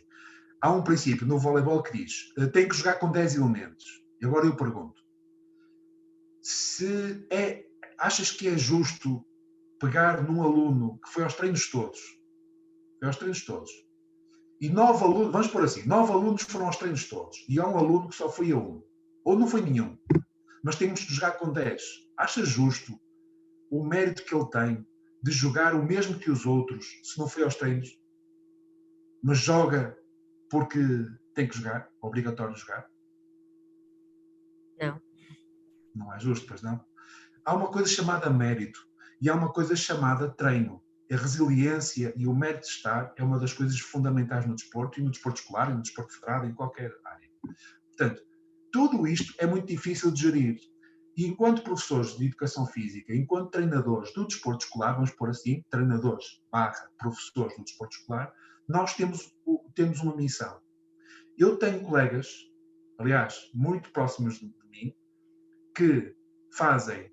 há um princípio no voleibol que diz, tem que jogar com 10 elementos. E agora eu pergunto, achas que é justo pegar num aluno que foi aos treinos todos, e 9 alunos, vamos pôr assim, 9 alunos foram aos treinos todos, e há um aluno que só foi a um, ou não foi nenhum, mas temos de jogar com 10. Achas justo o mérito que ele tem de jogar o mesmo que os outros, se não foi aos treinos, mas joga porque tem que jogar, obrigatório jogar? Não. Não é justo, pois não? Há uma coisa chamada mérito e há uma coisa chamada treino. A resiliência e o mérito de estar é uma das coisas fundamentais no desporto, e no desporto escolar, e no desporto federado, em qualquer área. Portanto, tudo isto é muito difícil de gerir. E enquanto professores de educação física, enquanto treinadores do desporto escolar, vamos pôr assim, treinadores / professores do desporto escolar, nós temos uma missão. Eu tenho colegas, aliás, muito próximos de mim, que fazem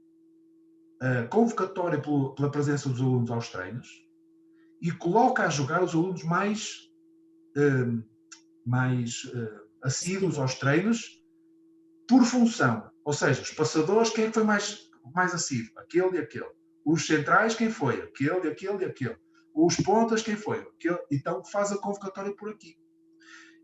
a convocatória pela presença dos alunos aos treinos e coloca a jogar os alunos mais assíduos aos treinos por função. Ou seja, os passadores, quem foi mais assíduo? Aquele e aquele. Os centrais, quem foi? Aquele, aquele e aquele. Os pontas, quem foi? Aquele. Então faz a convocatória por aqui.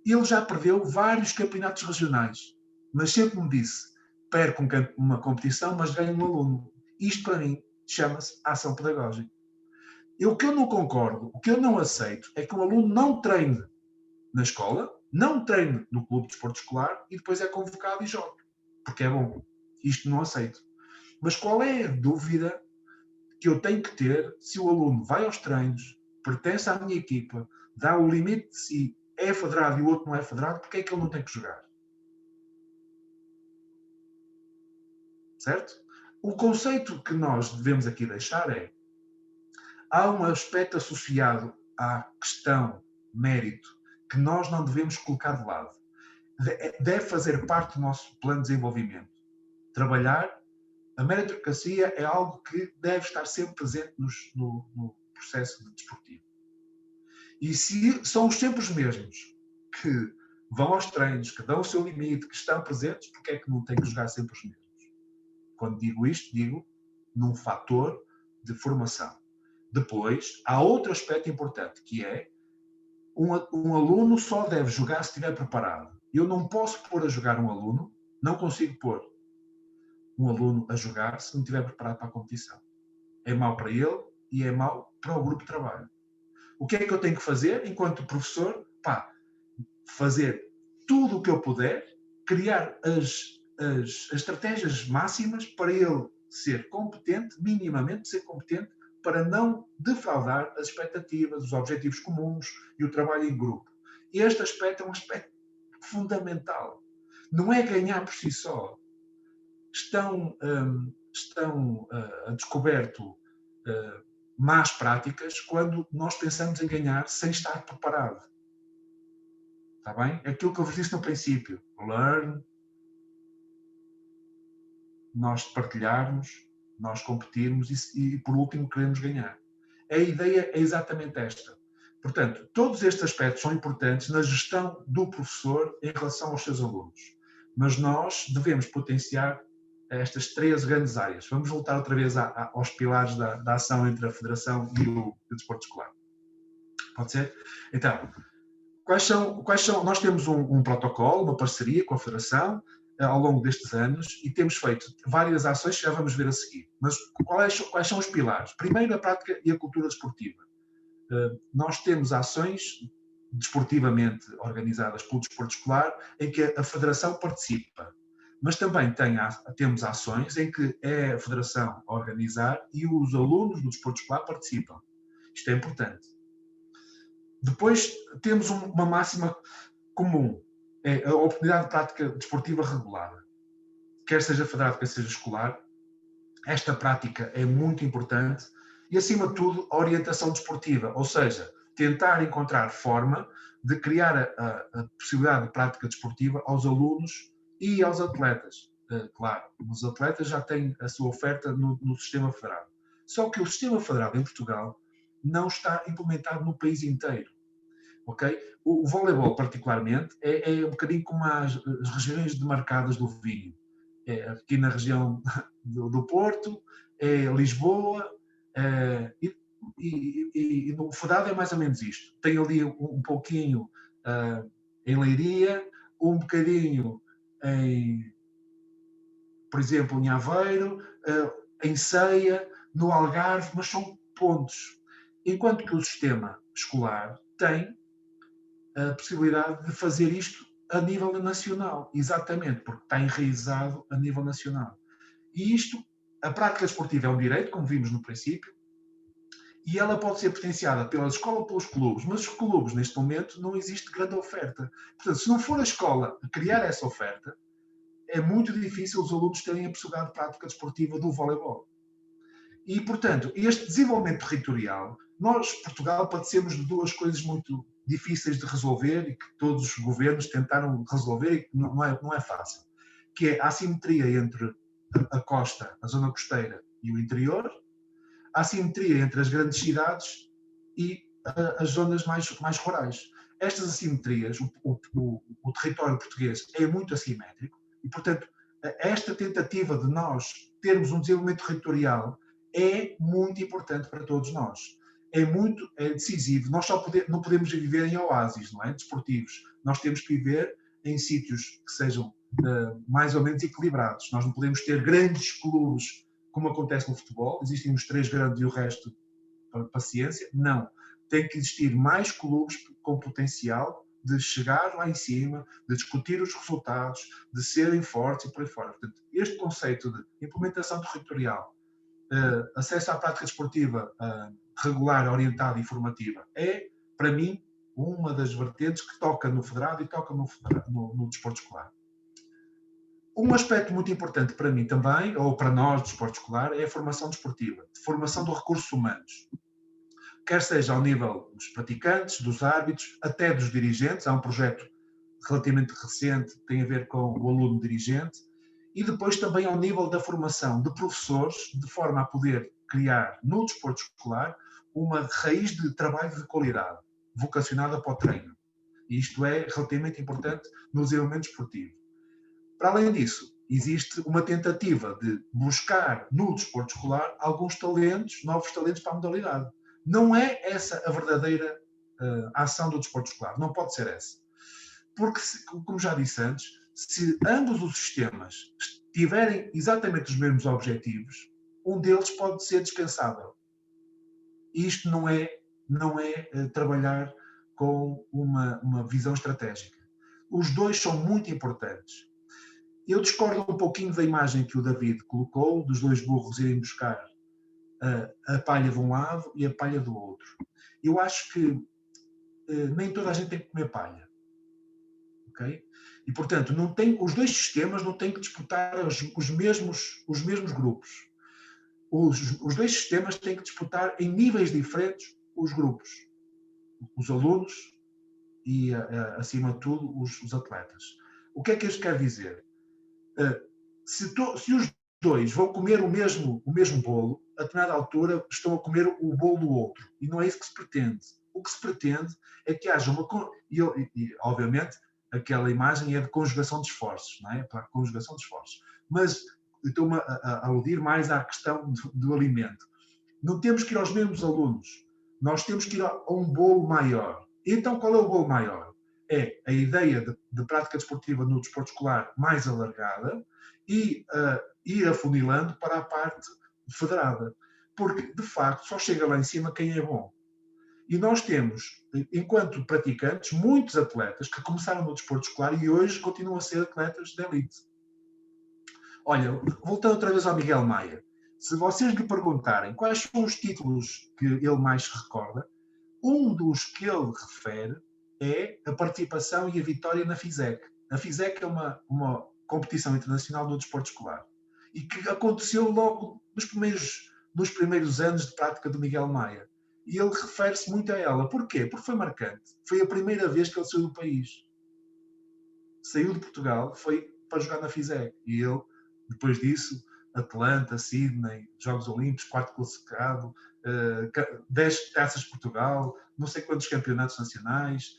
Ele já perdeu vários campeonatos regionais, mas sempre me disse, perco uma competição, mas ganho um aluno. Isto, para mim, chama-se ação pedagógica. O que eu não concordo, o que eu não aceito, é que um aluno não treine na escola, não treine no clube de desporto escolar e depois é convocado e joga. Porque é bom. Isto não aceito. Mas qual é a dúvida que eu tenho que ter se o aluno vai aos treinos, pertence à minha equipa, dá o limite de si, é federado e o outro não é federado, porque é que ele não tem que jogar? Certo? O conceito que nós devemos aqui deixar é: há um aspecto associado à questão mérito que nós não devemos colocar de lado. Deve fazer parte do nosso plano de desenvolvimento. Trabalhar, a meritocracia é algo que deve estar sempre presente no processo desportivo. E se são sempre os mesmos que vão aos treinos, que dão o seu limite, que estão presentes, porque é que não têm que jogar sempre os mesmos? Quando digo isto, digo num fator de formação. Depois, há outro aspecto importante, que é um aluno só deve jogar se estiver preparado. Eu não posso pôr a jogar um aluno, não consigo pôr um aluno a jogar se não estiver preparado para a competição. É mau para ele e é mau para o grupo de trabalho. O que é que eu tenho que fazer enquanto professor? Fazer tudo o que eu puder, criar as estratégias máximas para ele ser competente, minimamente ser competente, para não defraudar as expectativas, os objetivos comuns e o trabalho em grupo. Este aspecto é um aspecto fundamental. Não é ganhar por si só. Estão a descoberto más práticas quando nós pensamos em ganhar sem estar preparado. Está bem? É aquilo que eu vos disse no princípio. Learn, nós partilharmos, nós competirmos e por último, queremos ganhar. A ideia é exatamente esta. Portanto, todos estes aspectos são importantes na gestão do professor em relação aos seus alunos. Mas nós devemos potenciar estas 3 grandes áreas. Vamos voltar outra vez aos pilares da ação entre a Federação e o desporto escolar. Pode ser? Então, quais são? Nós temos um protocolo, uma parceria com a Federação ao longo destes anos e temos feito várias ações que já vamos ver a seguir. Mas quais são os pilares? Primeiro, a prática e a cultura desportiva. Nós temos ações desportivamente organizadas pelo desporto escolar em que a Federação participa. Mas também temos ações em que é a Federação a organizar e os alunos do desporto escolar participam. Isto é importante. Depois temos uma máxima comum, é a oportunidade de prática desportiva regulada. Quer seja federado, quer seja escolar, esta prática é muito importante e, acima de tudo, a orientação desportiva, ou seja, tentar encontrar forma de criar a possibilidade de prática desportiva aos alunos e aos atletas. Claro, os atletas já têm a sua oferta no sistema federado. Só que o sistema federado em Portugal não está implementado no país inteiro. Okay? O voleibol, particularmente, é um bocadinho como as regiões demarcadas do vinho. É aqui na região do Porto, é Lisboa, e no federado é mais ou menos isto. Tem ali um pouquinho em Leiria, um bocadinho por exemplo, em Aveiro, em Ceia, no Algarve, mas são pontos. Enquanto que o sistema escolar tem a possibilidade de fazer isto a nível nacional, exatamente, porque está enraizado a nível nacional. E isto, a prática desportiva é um direito, como vimos no princípio, e ela pode ser potenciada pela escola ou pelos clubes, mas os clubes, neste momento, não existe grande oferta. Portanto, se não for a escola a criar essa oferta, é muito difícil os alunos terem a possibilidade de prática desportiva do voleibol. E, portanto, este desenvolvimento territorial, nós, Portugal, padecemos de 2 coisas muito difíceis de resolver e que todos os governos tentaram resolver e que não é fácil, que é a assimetria entre a costa, a zona costeira e o interior, a assimetria entre as grandes cidades e as zonas mais rurais. Estas assimetrias, o território português é muito assimétrico e, portanto, esta tentativa de nós termos um desenvolvimento territorial é muito importante para todos nós. É decisivo. Nós não podemos viver em oásis, não é? Desportivos. Nós temos que viver em sítios que sejam mais ou menos equilibrados. Nós não podemos ter grandes clubes, como acontece no futebol. Existem os 3 grandes e o resto, paciência. Não. Tem que existir mais clubes com potencial de chegar lá em cima, de discutir os resultados, de serem fortes e por aí fora. Portanto, este conceito de implementação territorial, acesso à prática desportiva regular, orientada e formativa, é, para mim, uma das vertentes que toca no federado e toca no desporto escolar. Um aspecto muito importante para mim também, ou para nós do desporto escolar, é a formação desportiva, de formação de recursos humanos. Quer seja ao nível dos praticantes, dos árbitros, até dos dirigentes. Há um projeto relativamente recente que tem a ver com o aluno dirigente. E depois também ao nível da formação de professores, de forma a poder criar no desporto escolar uma raiz de trabalho de qualidade, vocacionada para o treino. E isto é relativamente importante no desenvolvimento desportivo. Para além disso, existe uma tentativa de buscar no desporto escolar alguns talentos, novos talentos para a modalidade. Não é essa a verdadeira ação do desporto escolar. Não pode ser essa. Porque, como já disse antes, se ambos os sistemas tiverem exatamente os mesmos objetivos, um deles pode ser dispensável. E isto não é trabalhar com uma visão estratégica. os dois são muito importantes. Eu discordo um pouquinho da imagem que o David colocou, dos dois burros irem buscar a palha de um lado e a palha do outro. Eu acho que nem toda a gente tem que comer palha. Okay? E, portanto, os dois sistemas não têm que disputar os mesmos grupos. Os dois sistemas têm que disputar em níveis diferentes os grupos. Os alunos e, acima de tudo, os atletas. O que é que isto quer dizer? Se os dois vão comer o mesmo bolo, a determinada altura estão a comer o bolo do outro. E não é isso que se pretende. O que se pretende é que haja uma... E obviamente, aquela imagem é de conjugação de esforços, não é? Para a conjugação de esforços. Mas eu estou-me a aludir mais à questão do alimento. Não temos que ir aos mesmos alunos. Nós temos que ir a um bolo maior. Então, qual é o bolo maior? É a ideia de prática desportiva no desporto escolar mais alargada e ir afunilando para a parte federada. Porque, de facto, só chega lá em cima quem é bom. E nós temos, enquanto praticantes, muitos atletas que começaram no desporto escolar e hoje continuam a ser atletas de elite. Olha, voltando outra vez ao Miguel Maia, se vocês lhe perguntarem quais são os títulos que ele mais se recorda, um dos que ele refere é a participação e a vitória na FISEC. A FISEC é uma competição internacional do desporto escolar e que aconteceu logo nos primeiros anos de prática do Miguel Maia. E ele refere-se muito a ela. Porquê? Porque foi marcante. Foi a primeira vez que ele saiu do país. Saiu de Portugal, foi para jogar na FISEC. E ele, depois disso, Atlanta, Sydney, Jogos Olímpicos, 4º classificado, 10 taças de Portugal, não sei quantos campeonatos nacionais,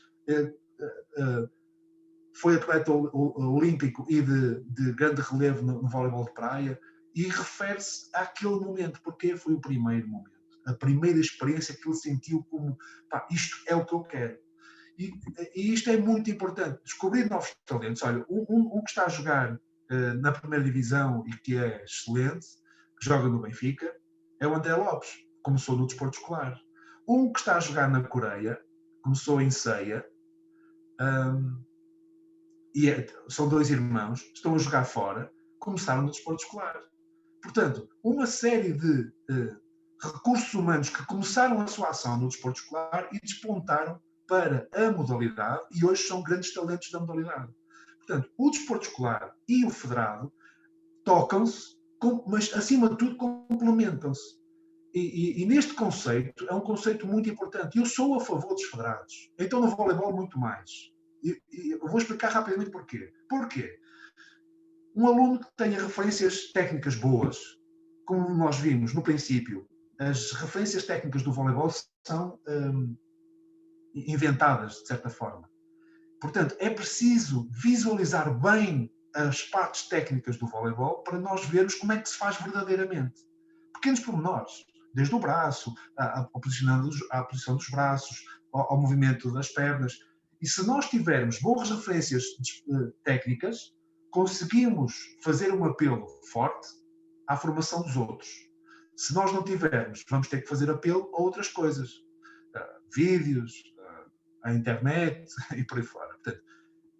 foi atleta olímpico e de grande relevo no voleibol de praia, e refere-se àquele momento, porque foi o primeiro momento, a primeira experiência que ele sentiu como, isto é o que eu quero. E isto é muito importante, descobrir novos talentos. Olha, um que está a jogar na primeira divisão e que é excelente, que joga no Benfica, é o André Lopes, começou no desporto escolar. Um que está a jogar na Coreia, começou em Ceia, são 2 irmãos, estão a jogar fora, começaram no desporto escolar. Portanto, uma série de recursos humanos que começaram a sua ação no desporto escolar e despontaram para a modalidade e hoje são grandes talentos da modalidade. Portanto, o desporto escolar e o federado tocam-se, mas acima de tudo complementam-se. E neste conceito, é um conceito muito importante. Eu sou a favor dos federados. Então no voleibol muito mais. Eu vou explicar rapidamente porquê. Porquê? Um aluno que tenha referências técnicas boas, como nós vimos no princípio, as referências técnicas do voleibol são inventadas, de certa forma. Portanto, é preciso visualizar bem as partes técnicas do voleibol para nós vermos como é que se faz verdadeiramente. Pequenos pormenores, desde o braço, à posição dos braços, ao movimento das pernas. E se nós tivermos boas referências técnicas, conseguimos fazer um apelo forte à formação dos outros. Se nós não tivermos, vamos ter que fazer apelo a outras coisas. Vídeos, a internet e por aí fora. Portanto,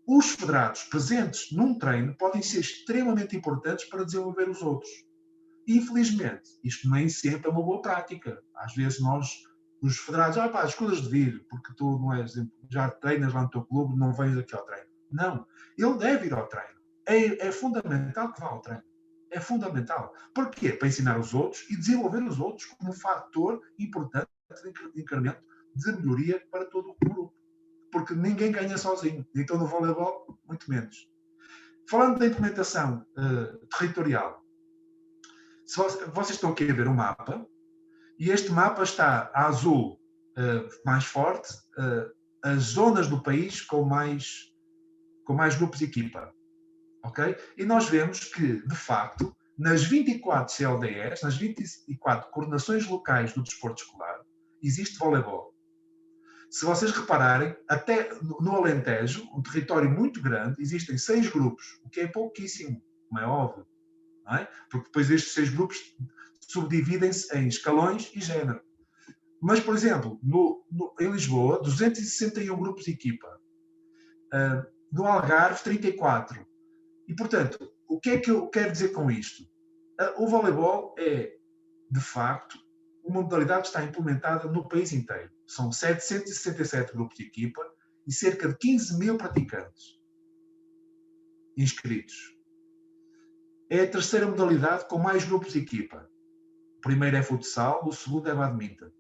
os federados presentes num treino podem ser extremamente importantes para desenvolver os outros. Infelizmente, isto nem sempre é uma boa prática. Às vezes nós, os federados, escolhas de vir, porque tu não és, já treinas lá no teu clube, não vens aqui ao treino. Não, ele deve ir ao treino. É fundamental que vá ao treino. É fundamental. Porquê? Para ensinar os outros e desenvolver os outros como um fator importante de incremento de melhoria para todo o grupo. Porque ninguém ganha sozinho. Então no voleibol, muito menos. Falando da implementação territorial, vocês estão aqui a ver um mapa, e este mapa está a azul mais forte, as zonas do país com mais grupos de equipa. Okay? E nós vemos que, de facto, nas 24 CLDS, nas 24 coordenações locais do desporto escolar, existe voleibol. Se vocês repararem, até no Alentejo, um território muito grande, existem 6 grupos, o que é pouquíssimo, como é óbvio. Não é? Porque depois estes 6 grupos subdividem-se em escalões e género. Mas, por exemplo, em Lisboa, 261 grupos de equipa. No Algarve, 34. E, portanto, o que é que eu quero dizer com isto? O voleibol é, de facto, uma modalidade que está implementada no país inteiro. São 767 grupos de equipa e cerca de 15 mil praticantes inscritos. É a terceira modalidade com mais grupos de equipa. O primeiro é futsal, o segundo é badminton.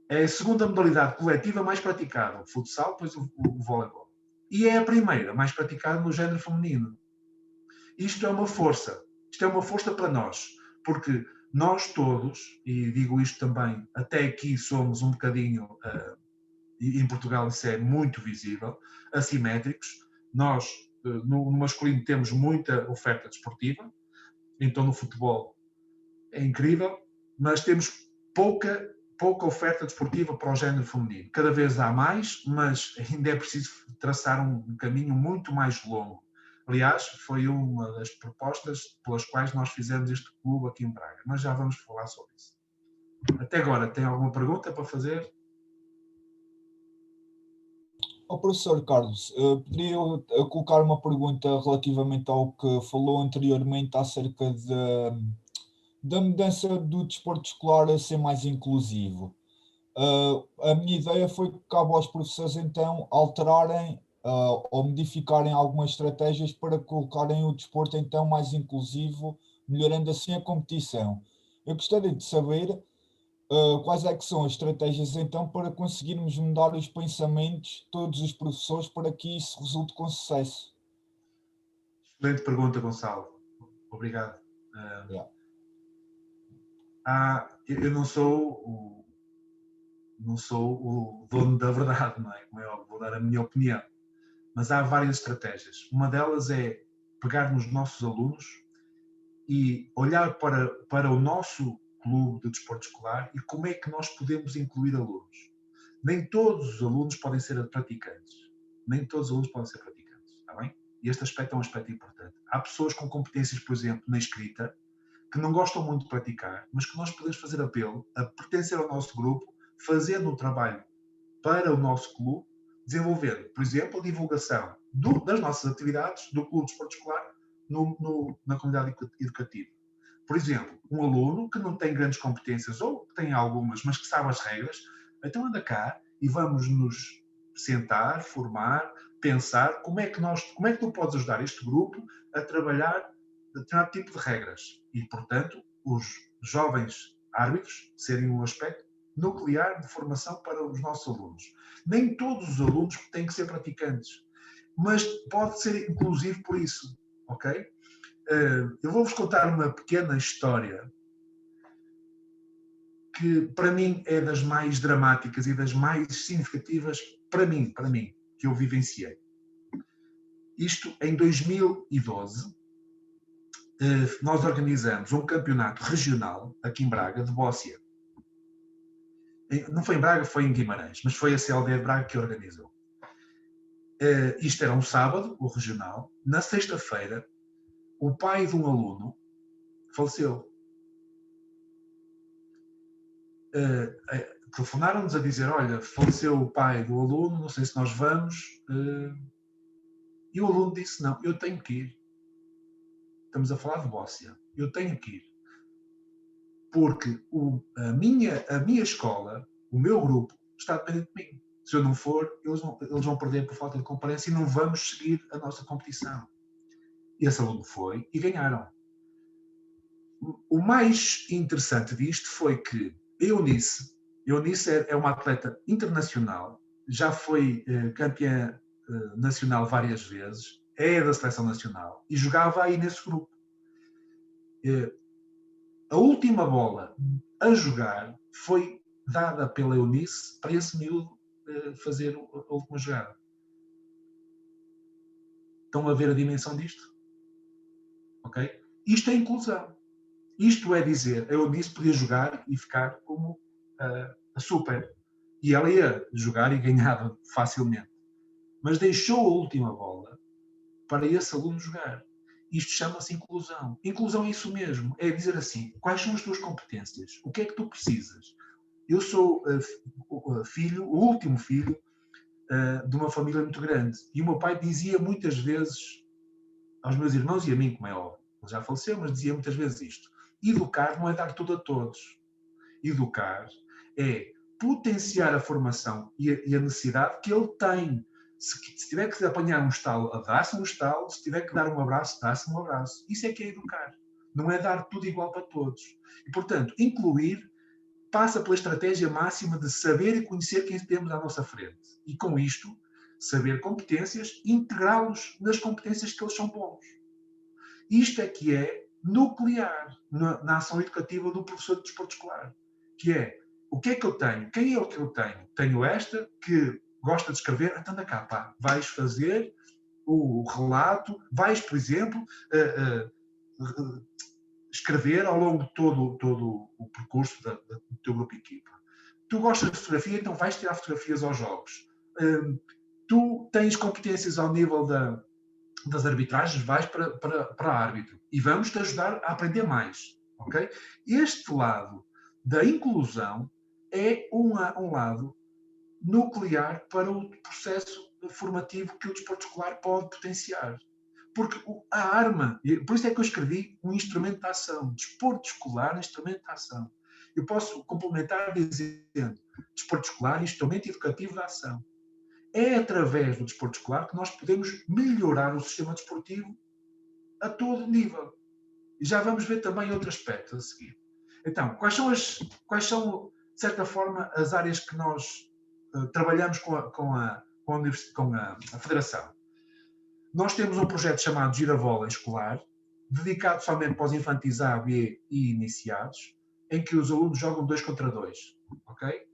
É a segunda modalidade coletiva mais praticada, o futsal, depois o voleibol. E é a primeira mais praticada no género feminino. Isto é uma força. Isto é uma força para nós, porque nós todos, e digo isto também, até aqui somos um bocadinho, e em Portugal isso é muito visível, assimétricos. Nós, no masculino, temos muita oferta desportiva, então no futebol é incrível, mas temos pouca oferta desportiva para o género feminino. Cada vez há mais, mas ainda é preciso traçar um caminho muito mais longo. Aliás, foi uma das propostas pelas quais nós fizemos este clube aqui em Braga, mas já vamos falar sobre isso. Até agora, tem alguma pergunta para fazer? Professor Carlos, poderia colocar uma pergunta relativamente ao que falou anteriormente acerca da mudança do desporto escolar a ser mais inclusivo. A minha ideia foi que cabe aos professores então alterarem ou modificarem algumas estratégias para colocarem o desporto então mais inclusivo, melhorando assim a competição. Eu gostaria de saber quais é que são as estratégias então para conseguirmos mudar os pensamentos de todos os professores para que isso resulte com sucesso. Excelente pergunta, Gonçalo. Obrigado. Eu não sou o dono da verdade, não é? Como é óbvio, vou dar a minha opinião. Mas há várias estratégias. Uma delas é pegar nos nossos alunos e olhar para o nosso clube de desporto escolar e como é que nós podemos incluir alunos. Nem todos os alunos podem ser praticantes. Nem todos os alunos podem ser praticantes, está bem? E este aspecto é um aspecto importante. Há pessoas com competências, por exemplo, na escrita, que não gostam muito de praticar, mas que nós podemos fazer apelo a pertencer ao nosso grupo, fazendo um trabalho para o nosso clube, desenvolvendo, por exemplo, a divulgação das nossas atividades do clube de desporto escolar na comunidade educativa. Por exemplo, um aluno que não tem grandes competências ou que tem algumas, mas que sabe as regras, então anda cá e vamos nos sentar, formar, pensar como é que tu podes ajudar este grupo a trabalhar determinado tipo de regras. E, portanto, os jovens árbitros serem um aspecto nuclear de formação para os nossos alunos. Nem todos os alunos têm que ser praticantes, mas pode ser inclusivo por isso, ok? Eu vou-vos contar uma pequena história que, para mim, é das mais dramáticas e das mais significativas para mim, que eu vivenciei. Isto em 2012, nós organizamos um campeonato regional aqui em Braga, de bóssia. Não foi em Braga, foi em Guimarães, mas foi a CLD de Braga que organizou. Isto era um sábado, o regional. Na sexta-feira, o pai de um aluno faleceu. Telefonaram-nos a dizer, olha, faleceu o pai do aluno, não sei se nós vamos. E o aluno disse, não, eu tenho que ir. Estamos a falar de bóssia. Eu tenho que ir. Porque a minha escola, o meu grupo, está dependente de mim. Se eu não for, eles vão perder por falta de comparência e não vamos seguir a nossa competição. E esse aluno foi e ganharam. O mais interessante disto foi que a Eunice é uma atleta internacional, já foi campeã nacional várias vezes, é da seleção nacional e jogava aí nesse grupo. A última bola a jogar foi dada pela Eunice para esse miúdo fazer a última jogada. Estão a ver a dimensão disto? Ok? Isto é inclusão. Isto é dizer, a Eunice podia jogar e ficar como a super. E ela ia jogar e ganhava facilmente. Mas deixou a última bola para esse aluno jogar. Isto chama-se inclusão. Inclusão é isso mesmo. É dizer assim, quais são as tuas competências? O que é que tu precisas? Eu sou o último filho de uma família muito grande. E o meu pai dizia muitas vezes aos meus irmãos e a mim, como é óbvio, ele já faleceu, mas dizia muitas vezes isto: educar não é dar tudo a todos. Educar é potenciar a formação e a necessidade que ele tem. Se tiver que apanhar um estalo, dá-se um estalo. Se tiver que dar um abraço, dá-se um abraço. Isso é que é educar. Não é dar tudo igual para todos. E, portanto, incluir passa pela estratégia máxima de saber e conhecer quem temos à nossa frente. E, com isto, saber competências e integrá-los nas competências que eles são bons. Isto é que é nuclear na ação educativa do professor de desporto escolar. Que é, o que é que eu tenho? Quem é o que eu tenho? Tenho esta que gosta de escrever, então anda cá, pá, vais fazer o relato, vais, por exemplo, escrever ao longo de todo o percurso do teu grupo de equipa. Tu gostas de fotografia, então vais tirar fotografias aos jogos. Tu tens competências ao nível das arbitragens, vais para árbitro. E vamos te ajudar a aprender mais. Okay? Este lado da inclusão é um lado nuclear para o processo formativo que o desporto escolar pode potenciar. Porque a arma, por isso é que eu escrevi um instrumento de ação, desporto escolar, instrumento de ação. Eu posso complementar dizendo desporto escolar, instrumento educativo de ação. É através do desporto escolar que nós podemos melhorar o sistema desportivo a todo nível. E já vamos ver também outros aspectos a seguir. Então, quais são, de certa forma, as áreas que nós trabalhamos com a Federação? Nós temos um projeto chamado Giravola Escolar, dedicado somente para os infantis A, B e iniciados, em que os alunos jogam 2 contra 2. Okay?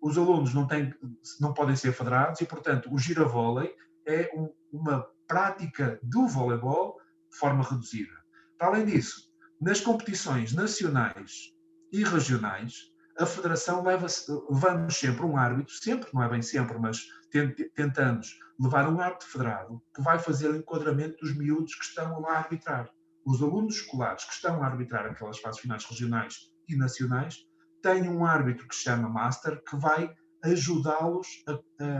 Os alunos não podem ser federados e, portanto, o giravôlei é uma prática do voleibol de forma reduzida. Para além disso, nas competições nacionais e regionais, a Federação levamos sempre um árbitro, sempre, não é bem sempre, mas tentamos levar um árbitro federado que vai fazer o enquadramento dos miúdos que estão lá a arbitrar. Os alunos escolares que estão a arbitrar aquelas fases finais regionais e nacionais têm um árbitro que se chama Master, que vai ajudá-los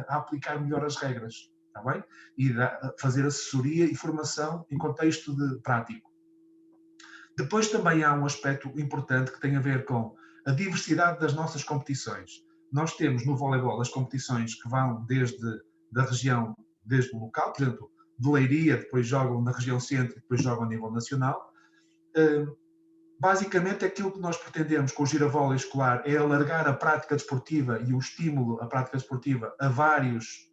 a aplicar melhor as regras, está bem? E fazer assessoria e formação em contexto prático. Depois também há um aspecto importante que tem a ver com a diversidade das nossas competições. Nós temos no voleibol as competições que vão desde o local, por exemplo, de Leiria, depois jogam na região centro, depois jogam a nível nacional. Basicamente, aquilo que nós pretendemos com o giravôlei escolar é alargar a prática desportiva e o estímulo à prática desportiva a várias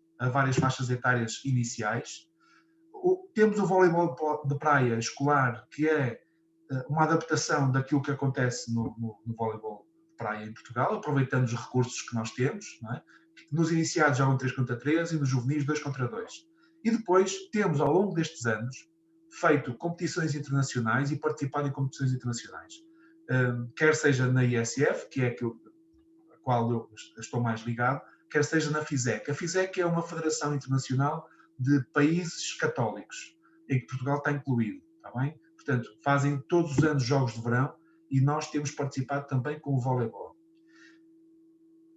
faixas etárias iniciais. Temos o voleibol de praia escolar, que é uma adaptação daquilo que acontece no voleibol de praia em Portugal, aproveitando os recursos que nós temos. Não é? Nos iniciados jogam 3 contra 3 e nos juvenis 2 contra 2. E depois temos, ao longo destes anos, feito competições internacionais e participado em competições internacionais. Quer seja na ISF, que é a qual eu estou mais ligado, quer seja na FISEC. A FISEC é uma federação internacional de países católicos, em que Portugal está incluído. Está bem? Portanto, fazem todos os anos jogos de verão e nós temos participado também com o voleibol.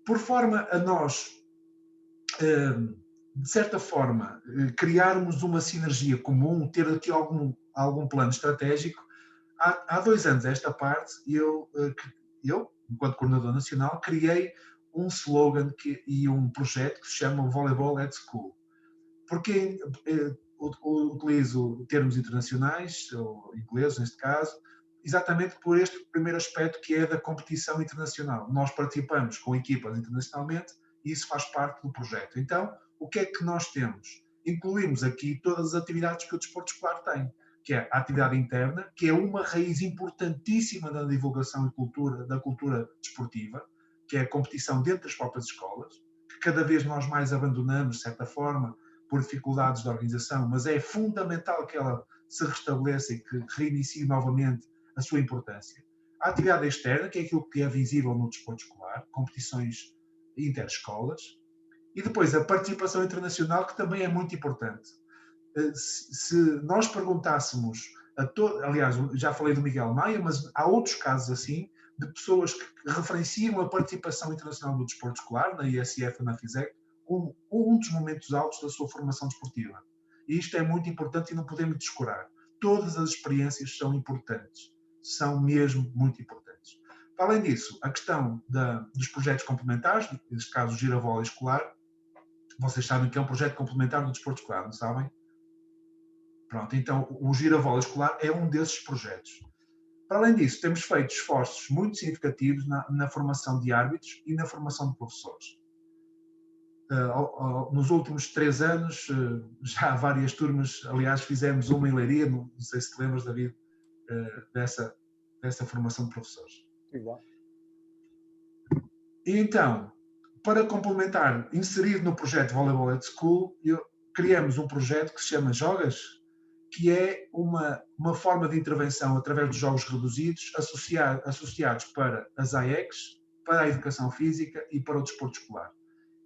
Por forma a nós, de certa forma, criarmos uma sinergia comum, ter aqui algum plano estratégico, há 2 anos a esta parte, eu, enquanto coordenador nacional, criei um slogan e um projeto que se chama Voleibol at School. Porque utilizo termos internacionais, ou ingleses neste caso, exatamente por este primeiro aspecto que é da competição internacional. Nós participamos com equipas internacionalmente e isso faz parte do projeto. Então, o que é que nós temos? Incluímos aqui todas as atividades que o desporto escolar tem, que é a atividade interna, que é uma raiz importantíssima da divulgação e da cultura desportiva, que é a competição dentro das próprias escolas, que cada vez nós mais abandonamos, de certa forma, por dificuldades de organização, mas é fundamental que ela se restabeleça e que reinicie novamente a sua importância. A atividade externa, que é aquilo que é visível no desporto escolar, competições interescolas, e depois a participação internacional, que também é muito importante. Se nós perguntássemos aliás, já falei do Miguel Maia, mas há outros casos assim, de pessoas que referenciam a participação internacional do desporto escolar, na ISF ou na FISEC, um dos momentos altos da sua formação desportiva. E isto é muito importante e não podemos descurar. Todas as experiências são importantes, são mesmo muito importantes. Além disso, a questão dos projetos complementares, neste caso o Giravólei escolar, vocês sabem que é um projeto complementar do desporto escolar, não sabem? Pronto, então o Giravólei escolar é um desses projetos. Para além disso, temos feito esforços muito significativos na formação de árbitros e na formação de professores. Nos últimos 3 anos, já há várias turmas, aliás, fizemos uma em Leiria, não sei se te lembras, David, dessa formação de professores. Igual. E então, para complementar, inserido no projeto Volleyball at School, criamos um projeto que se chama Jogas, que é uma forma de intervenção através dos jogos reduzidos, associados para as AECs, para a educação física e para o desporto escolar.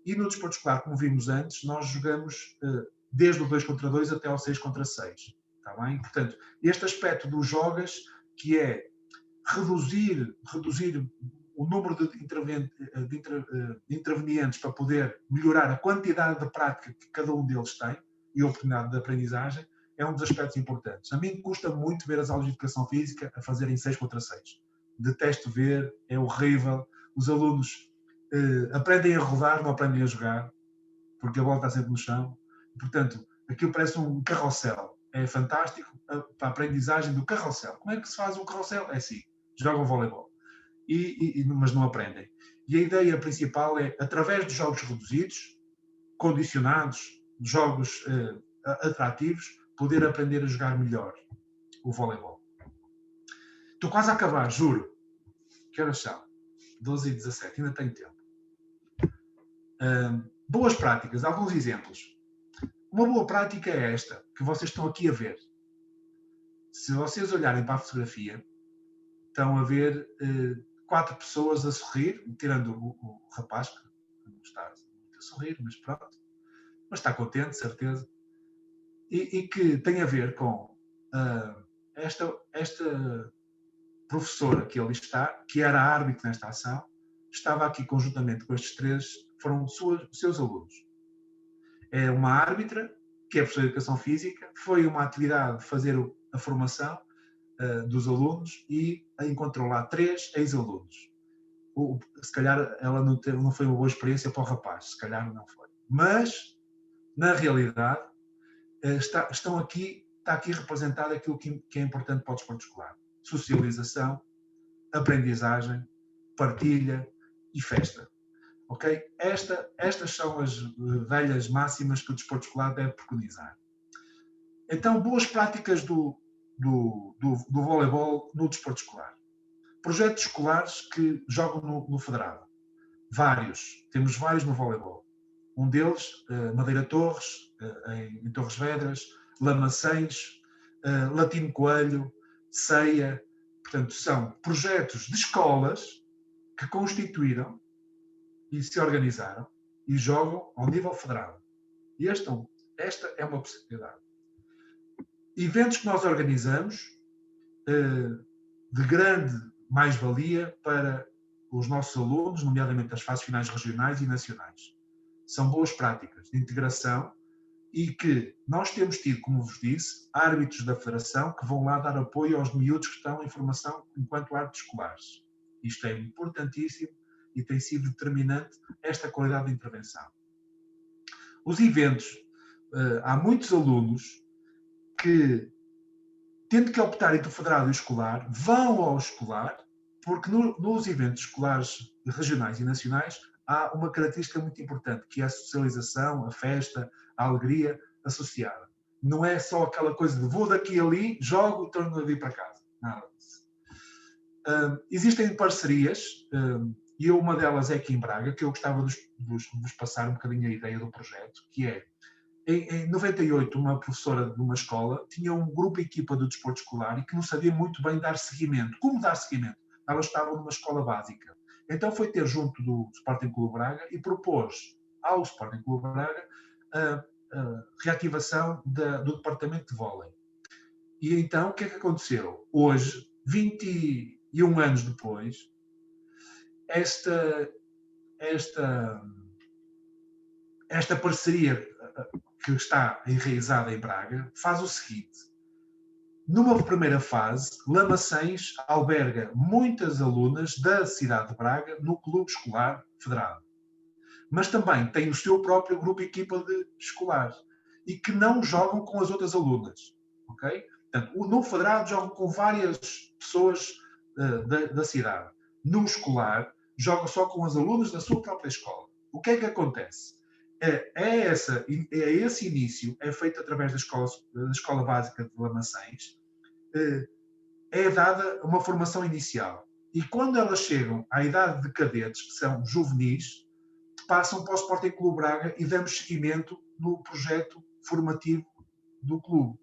E no desporto escolar, como vimos antes, nós jogamos desde o 2 contra 2 até ao 6 contra 6. Está bem? Portanto, este aspecto dos jogas, que é reduzir o número de intervenientes para poder melhorar a quantidade de prática que cada um deles tem e a oportunidade de aprendizagem, é um dos aspectos importantes. A mim custa muito ver as aulas de educação física a fazerem 6 contra 6. Detesto ver, é horrível. Os alunos aprendem a rodar, não aprendem a jogar, porque a bola está sempre no chão. Portanto, aquilo parece um carrossel. É fantástico para a aprendizagem do carrossel. Como é que se faz um carrossel? É assim, jogam voleibol, mas não aprendem. E a ideia principal é, através de jogos reduzidos, condicionados, jogos atrativos, poder aprender a jogar melhor o voleibol. Estou quase a acabar, juro. Que horas são? 12h17, ainda tenho tempo. Boas práticas, alguns exemplos. Uma boa prática é esta, que vocês estão aqui a ver. Se vocês olharem para a fotografia, estão a ver 4 pessoas a sorrir, tirando o rapaz, que não está muito a sorrir, mas pronto. Mas está contente, certeza. E que tem a ver com esta professora que ali está, que era árbitro nesta ação, estava aqui conjuntamente com estes 3, foram seus alunos. É uma árbitra, que é professora de Educação Física, foi uma atividade de fazer a formação dos alunos e encontrou lá 3 ex-alunos. Se calhar ela não foi uma boa experiência para o rapaz, se calhar não foi. Mas, na realidade, está aqui representado aquilo que é importante para o desporto escolar. Socialização, aprendizagem, partilha e festa. Okay? Estas são as velhas máximas que o desporto escolar deve preconizar. Então, boas práticas do voleibol no desporto escolar. Projetos escolares que jogam no federado. Vários. Temos vários no voleibol. Um deles, Madeira Torres, em Torres Vedras, Lamaçães, Latino Coelho, Ceia. Portanto, são projetos de escolas que constituíram e se organizaram e jogam ao nível federado. E esta é uma possibilidade. Eventos que nós organizamos de grande mais-valia para os nossos alunos, nomeadamente as fases finais regionais e nacionais. São boas práticas de integração e que nós temos tido, como vos disse, árbitros da Federação que vão lá dar apoio aos miúdos que estão em formação enquanto árbitros escolares. Isto é importantíssimo e tem sido determinante esta qualidade de intervenção. Os eventos, há muitos alunos que, tendo que optar entre o federado e o escolar, vão ao escolar, porque nos eventos escolares regionais e nacionais há uma característica muito importante, que é a socialização, a festa, a alegria associada. Não é só aquela coisa de vou daqui a ali, jogo e torno a vir para casa. Nada disso. Existem parcerias, e uma delas é aqui em Braga, que eu gostava de vos passar um bocadinho a ideia do projeto, que é, em 98, uma professora de uma escola tinha um grupo equipa do desporto escolar e que não sabia muito bem dar seguimento. Como dar seguimento? Ela estava numa escola básica. Então foi ter junto do Sporting Clube Braga e propôs ao Sporting Clube Braga a reativação do departamento de vôlei. E então o que é que aconteceu? Hoje, 21 anos depois, esta esta parceria que está enraizada em Braga faz o seguinte. Numa primeira fase, Lamaçães alberga muitas alunas da cidade de Braga no Clube Escolar Federado. Mas também tem o seu próprio grupo e equipa de escolares e que não jogam com as outras alunas. Okay? Portanto, no Federado jogam com várias pessoas da cidade. No escolar, jogam só com as alunas da sua própria escola. O que é que acontece? Esse início é feito através da escola básica de Lamaçães, é dada uma formação inicial. E quando elas chegam à idade de cadetes, que são juvenis, passam para o Sporting Clube Braga e damos seguimento no projeto formativo do clube.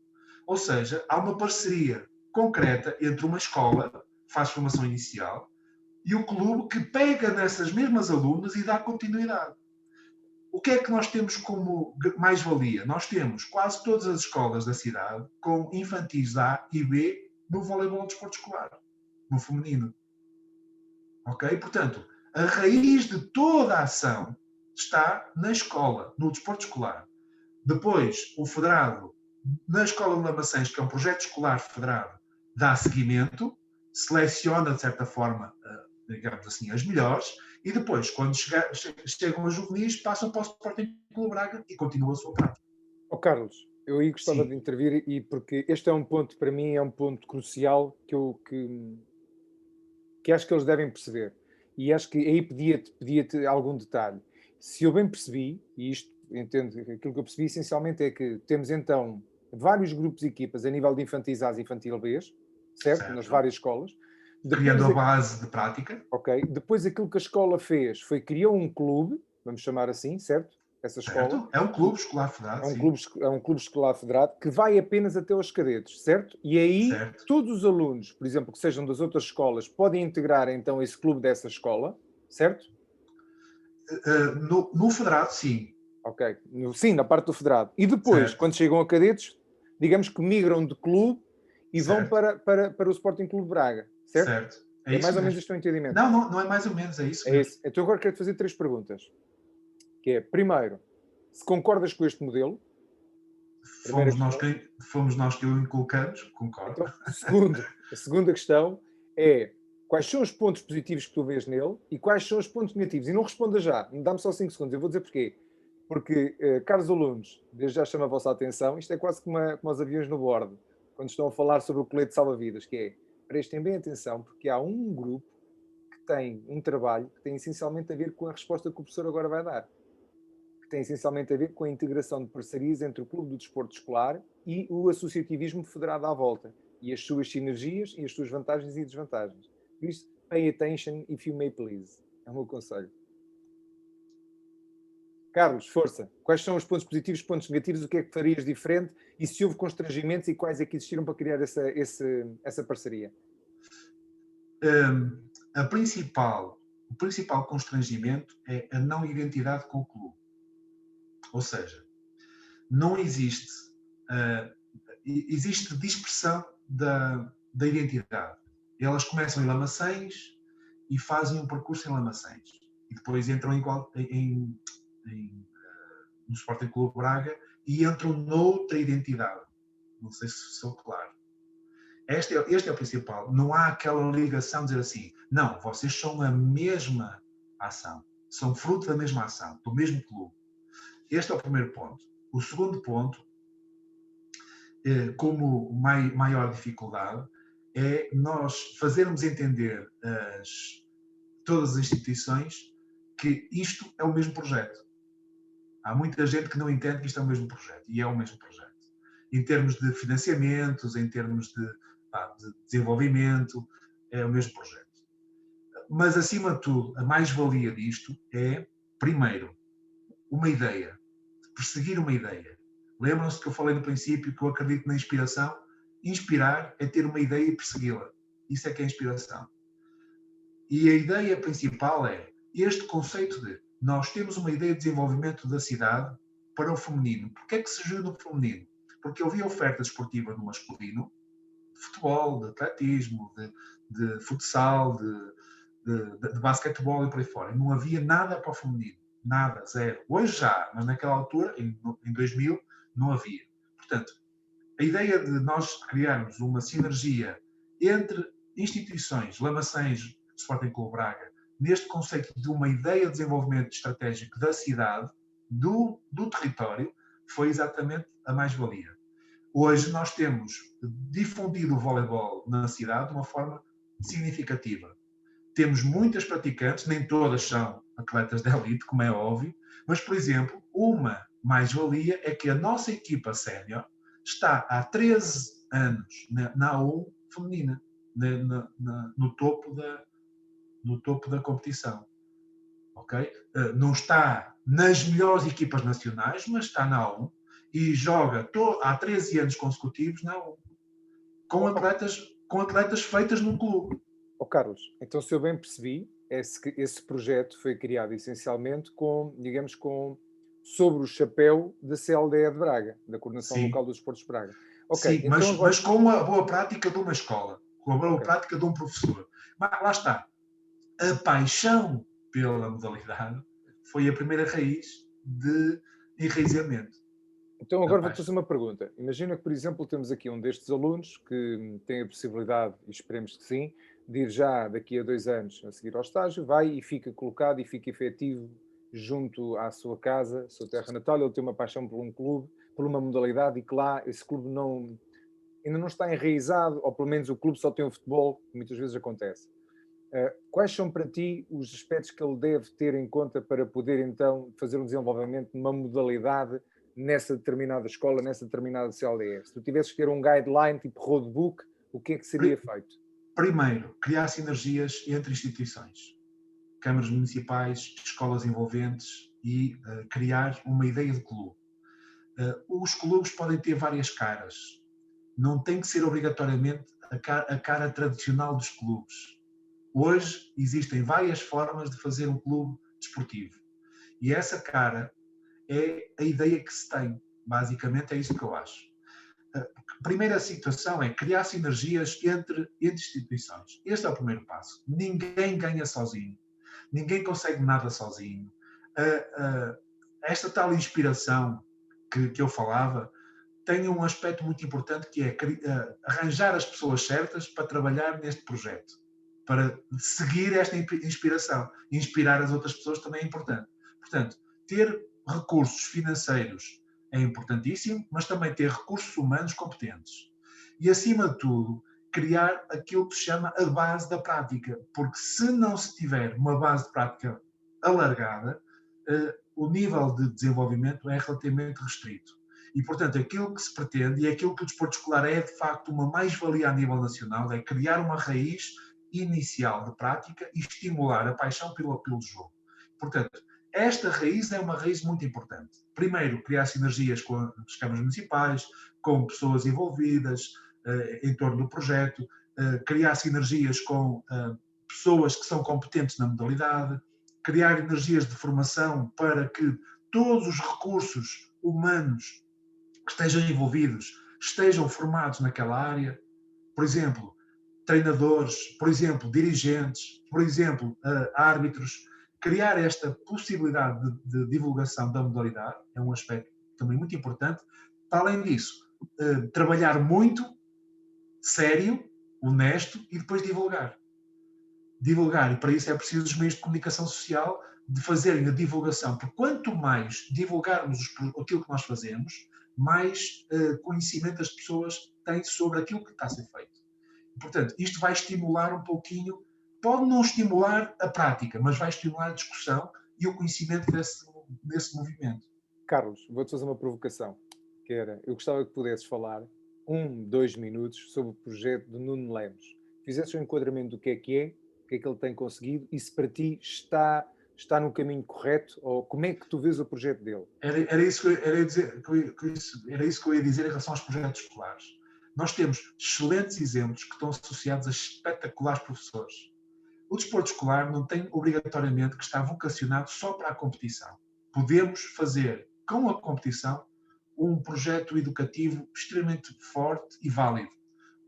Ou seja, há uma parceria concreta entre uma escola, que faz formação inicial, e o clube que pega nessas mesmas alunas e dá continuidade. O que é que nós temos como mais-valia? Nós temos quase todas as escolas da cidade com infantis A e B no voleibol de desporto escolar, no feminino. Ok? Portanto, a raiz de toda a ação está na escola, no desporto escolar. Depois, o federado, na Escola de Lamaçães, que é um projeto escolar federado, dá seguimento, seleciona, de certa forma, digamos assim, as melhores, e depois, quando chegam a juvenis, passam para o Sporting Clube Braga e continua a sua prática. Carlos, eu aí gostava de intervir, e porque este é um ponto, para mim, é um ponto crucial que acho que eles devem perceber. E acho que aí pedia-te algum detalhe. Se eu bem percebi, e isto entendo, aquilo que eu percebi essencialmente é que temos então vários grupos e equipas a nível de infantis A's e infantil B's, certo? Nas várias escolas. Criando a base de prática. Ok. Depois aquilo que a escola fez foi criar um clube, vamos chamar assim, certo? Essa escola. Certo. É um clube escolar federado. É um clube escolar federado que vai apenas até aos cadetes, certo? E aí todos os alunos, por exemplo, que sejam das outras escolas, podem integrar então esse clube dessa escola, certo? No federado, sim. Ok. Sim, na parte do federado. E depois, quando chegam a cadetes, digamos que migram de clube e vão para o Sporting Clube Braga, certo? É mais ou menos este o entendimento. Não é mais ou menos, é isso mesmo. É isso. Então agora quero fazer 3 perguntas. Que é, primeiro, se concordas com este modelo? Fomos nós que o inculcamos, concordo. Então, a segunda questão é, quais são os pontos positivos que tu vês nele e quais são os pontos negativos? E não responda já, dá-me só 5 segundos, eu vou dizer porquê. Porque, caros alunos, desde já chamo a vossa atenção, isto é quase como os aviões no bordo, quando estão a falar sobre o colete de salva-vidas, que é, prestem bem atenção, porque há um grupo que tem um trabalho que tem essencialmente a ver com a resposta que o professor agora vai dar. Que tem essencialmente a ver com a integração de parcerias entre o Clube do Desporto Escolar e o associativismo federado à volta, e as suas sinergias e as suas vantagens e desvantagens. Por isso, pay attention if you may please. É o meu conselho. Carlos, força. Quais são os pontos positivos, pontos negativos? O que é que farias diferente? E se houve constrangimentos e quais é que existiram para criar essa parceria? O principal constrangimento é a não identidade com o clube. Ou seja, não existe dispersão da identidade. Elas começam em Lamaçães e fazem um percurso em Lamaçães. E depois entram no Sporting Clube Braga e entram noutra identidade. Não sei se sou claro. Este é o principal. Não há aquela ligação de dizer assim, não, vocês são a mesma ação. São fruto da mesma ação, do mesmo clube. Este é o primeiro ponto. O segundo ponto, como maior dificuldade, é nós fazermos entender todas as instituições que isto é o mesmo projeto. Há muita gente que não entende que isto é o mesmo projeto, e é o mesmo projeto. Em termos de financiamentos, em termos de desenvolvimento, é o mesmo projeto. Mas, acima de tudo, a mais-valia disto é, primeiro, uma ideia, perseguir uma ideia. Lembram-se que eu falei no princípio que eu acredito na inspiração? Inspirar é ter uma ideia e persegui-la. Isso é que é inspiração. E a ideia principal é este conceito de nós temos uma ideia de desenvolvimento da cidade para o feminino. Porquê é que surgiu no feminino? Porque eu vi oferta desportiva no masculino, de futebol, de atletismo, de futsal, de basquetebol e por aí fora. E não havia nada para o feminino. Nada, zero. Hoje já, mas naquela altura, em 2000, não havia. Portanto, a ideia de nós criarmos uma sinergia entre instituições, Lamaçães, Sporting Clube Braga, neste conceito de uma ideia de desenvolvimento estratégico da cidade, do território, foi exatamente a mais-valia. Hoje nós temos difundido o voleibol na cidade de uma forma significativa. Temos muitas praticantes, nem todas são atletas de elite, como é óbvio, mas, por exemplo, uma mais-valia é que a nossa equipa sénior está há 13 anos na A1 feminina, no topo da competição. Okay? Não está nas melhores equipas nacionais, mas está na A1 e joga há 13 anos consecutivos na A1, com atletas feitas num clube. Carlos, então se eu bem percebi, esse projeto foi criado essencialmente sobre o chapéu da CLDE de Braga, da Coordenação Sim. Local dos Desportos de Braga. Okay, sim, então mas com a boa prática de uma escola, com a boa prática de um professor. Mas lá está. A paixão pela modalidade foi a primeira raiz de enraizamento. Então agora vou-te fazer uma pergunta. Imagina que, por exemplo, temos aqui um destes alunos que tem a possibilidade, e esperemos que sim, de ir já daqui a 2 anos a seguir ao estágio, vai e fica colocado e fica efetivo junto à sua casa, à sua terra natal. Ele tem uma paixão por um clube, por uma modalidade, e que lá esse clube ainda não está enraizado, ou pelo menos o clube só tem o futebol, que muitas vezes acontece. Quais são para ti os aspectos que ele deve ter em conta para poder então fazer um desenvolvimento numa modalidade nessa determinada escola, nessa determinada CLDE? Se tu tivesses que ter um guideline tipo roadbook, o que é que seria feito? Primeiro, criar sinergias entre instituições, câmaras municipais, escolas envolventes e criar uma ideia de clube. Os clubes podem ter várias caras. Não tem que ser obrigatoriamente a cara tradicional dos clubes. Hoje existem várias formas de fazer um clube desportivo. E essa cara é a ideia que se tem. Basicamente é isso que eu acho. A primeira situação é criar sinergias entre instituições. Este é o primeiro passo. Ninguém ganha sozinho. Ninguém consegue nada sozinho. Esta tal inspiração que eu falava tem um aspecto muito importante, que é arranjar as pessoas certas para trabalhar neste projeto, para seguir esta inspiração. Inspirar as outras pessoas também é importante. Portanto, ter recursos financeiros é importantíssimo, mas também ter recursos humanos competentes. E, acima de tudo, criar aquilo que se chama a base da prática, porque se não se tiver uma base de prática alargada, o nível de desenvolvimento é relativamente restrito. E, portanto, aquilo que se pretende, e aquilo que o desporto escolar é, de facto, uma mais-valia a nível nacional, é criar uma raiz inicial de prática e estimular a paixão pelo jogo. Portanto, esta raiz é uma raiz muito importante. Primeiro, criar sinergias com as câmaras municipais, com pessoas envolvidas em torno do projeto, criar sinergias com pessoas que são competentes na modalidade, criar energias de formação para que todos os recursos humanos que estejam envolvidos estejam formados naquela área. Por exemplo, treinadores, por exemplo, dirigentes, por exemplo, árbitros. Criar esta possibilidade de divulgação da modalidade é um aspecto também muito importante. Para além disso, trabalhar muito, sério, honesto, e depois divulgar. Divulgar, e para isso é preciso os meios de comunicação social de fazerem a divulgação, porque quanto mais divulgarmos aquilo que nós fazemos, mais conhecimento as pessoas têm sobre aquilo que está a ser feito. Portanto, isto vai estimular um pouquinho, pode não estimular a prática, mas vai estimular a discussão e o conhecimento desse movimento. Carlos, vou-te fazer uma provocação, que era, eu gostava que pudesses falar 2 minutos sobre o projeto de Nuno Lemos. Fizeste um enquadramento do que é, o que é que ele tem conseguido, e se para ti está no caminho correto, ou como é que tu vês o projeto dele? Era isso que eu ia dizer em relação aos projetos escolares. Nós temos excelentes exemplos que estão associados a espetaculares professores. O desporto escolar não tem obrigatoriamente que estar vocacionado só para a competição. Podemos fazer com a competição um projeto educativo extremamente forte e válido.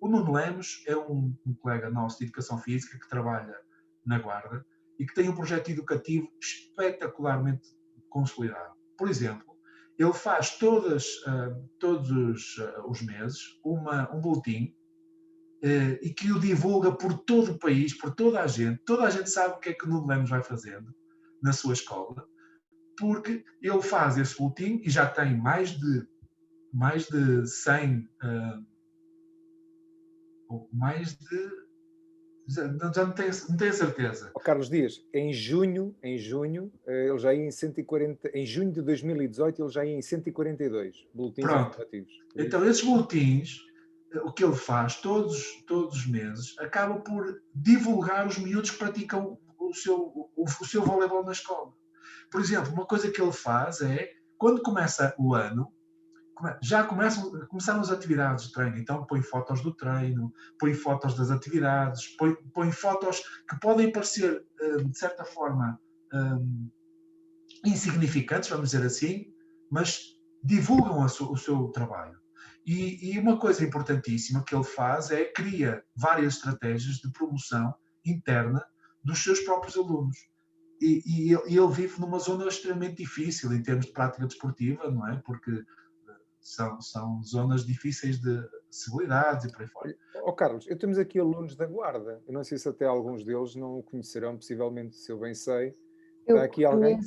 O Nuno Lemos é um colega nosso de Educação Física que trabalha na Guarda e que tem um projeto educativo espetacularmente consolidado. Por exemplo, ele faz todos os meses um boletim e que o divulga por todo o país, por toda a gente. Toda a gente sabe o que é que o Nuno Lemos vai fazendo na sua escola, porque ele faz esse boletim e já tem mais de 100, já não tenho certeza. Carlos Dias, em junho, ele já ia em 140, em junho de 2018 ele já ia em 142 boletins informativos. Então esses boletins, o que ele faz todos os meses, acaba por divulgar os miúdos que praticam o seu voleibol na escola. Por exemplo, uma coisa que ele faz é, quando começa o ano, já começaram as atividades de treino, então põe fotos do treino, põe fotos das atividades, põe fotos que podem parecer, de certa forma, insignificantes, vamos dizer assim, mas divulgam o seu trabalho. E uma coisa importantíssima que ele faz é cria várias estratégias de promoção interna dos seus próprios alunos. E ele vive numa zona extremamente difícil em termos de prática desportiva, não é? Porque são zonas difíceis de acessibilidade e por aí fora. Carlos, temos aqui alunos da Guarda. Eu não sei se até alguns deles não o conhecerão, possivelmente, se eu bem sei. Está aqui alguém?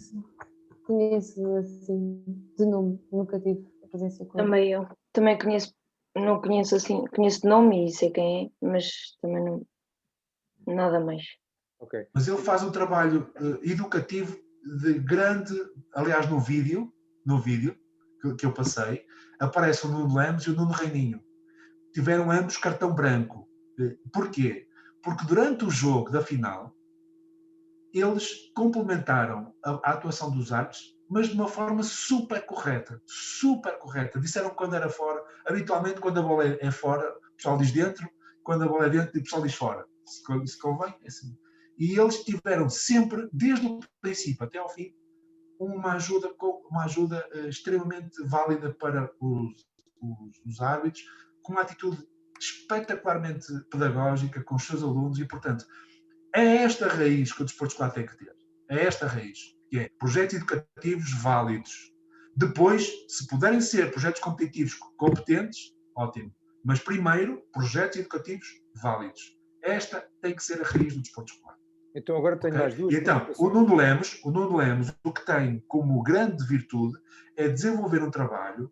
Conheço assim, de nome, nunca tive a presença com ele. Também eu. Também conheço, não conheço assim, conheço de nome e sei quem é, mas também não, nada mais. Okay. Mas ele faz um trabalho educativo de grande, aliás, no vídeo que eu passei, aparece o Nuno Lemos e o Nuno Reininho. Tiveram ambos cartão branco. Porquê? Porque durante o jogo da final, eles complementaram a atuação dos árbitros, mas de uma forma super correta. Super correta. Disseram que quando era fora, habitualmente quando a bola é fora, o pessoal diz dentro, quando a bola é dentro, o pessoal diz fora. Se convém, é assim. E eles tiveram sempre, desde o princípio até ao fim, uma ajuda extremamente válida para os árbitros, com uma atitude espetacularmente pedagógica com os seus alunos e, portanto, é esta raiz que o desporto escolar tem que ter. É esta raiz, que é projetos educativos válidos. Depois, se puderem ser projetos competitivos competentes, ótimo. Mas primeiro, projetos educativos válidos. Esta tem que ser a raiz do desporto escolar. Então agora tenho mais duas. E então, o Nuno Lemos, o que tem como grande virtude é desenvolver um trabalho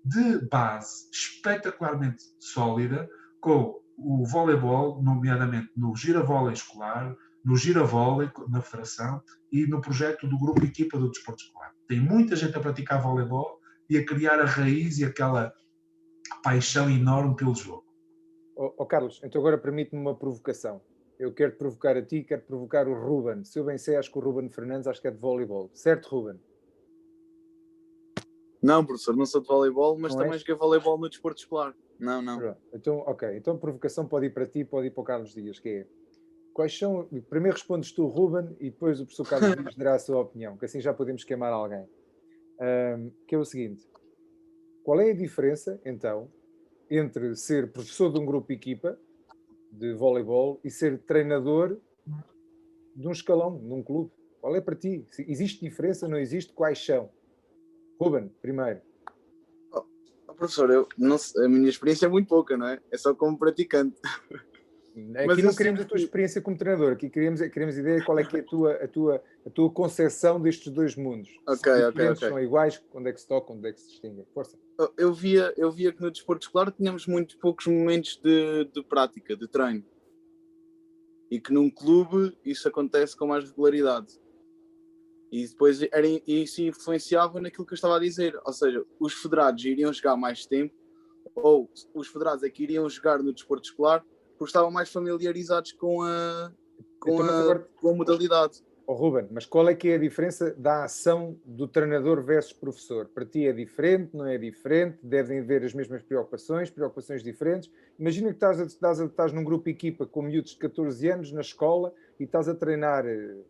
de base espetacularmente sólida com o voleibol, nomeadamente no giravólei escolar, no giravólei na federação e no projeto do grupo equipa do desporto escolar. Tem muita gente a praticar voleibol e a criar a raiz e aquela paixão enorme pelo jogo. Carlos, então agora permite-me uma provocação. Eu quero te provocar a ti, quero provocar o Ruben. Se eu bem sei, acho que o Ruben Fernandes acho que é de voleibol. Certo, Ruben? Não, professor, não sou de voleibol, mas não também joguei voleibol no desporto escolar. Não. Então, ok. Então a provocação pode ir para ti, pode ir para o Carlos Dias, que é... Quais são... Primeiro respondes tu, Ruben, e depois o professor Carlos Dias dará a sua opinião, que assim já podemos queimar alguém. Que é o seguinte. Qual é a diferença, então, entre ser professor de um grupo equipa de voleibol e ser treinador de um escalão, num clube? Qual é para ti? Existe diferença, não existe? Quais são? Ruben, primeiro. Professor, a minha experiência é muito pouca, não é? É só como praticante. Aqui não queremos a tua experiência como treinador, aqui queremos ideia de qual é que é a tua concepção destes dois mundos. Ok. São iguais, onde é que se tocam, onde é que se distinguem? Força. Eu via que no desporto escolar tínhamos muito poucos momentos de prática, de treino. E que num clube isso acontece com mais regularidade. E depois isso influenciava naquilo que eu estava a dizer. Ou seja, os federados iriam jogar mais tempo, ou os federados é que iriam jogar no desporto escolar porque estavam mais familiarizados com a modalidade. Ruben, mas qual é que é a diferença da ação do treinador versus professor? Para ti é diferente, não é diferente? Devem haver as mesmas preocupações diferentes? Imagina que estás num grupo equipa com miúdos de 14 anos na escola e estás a treinar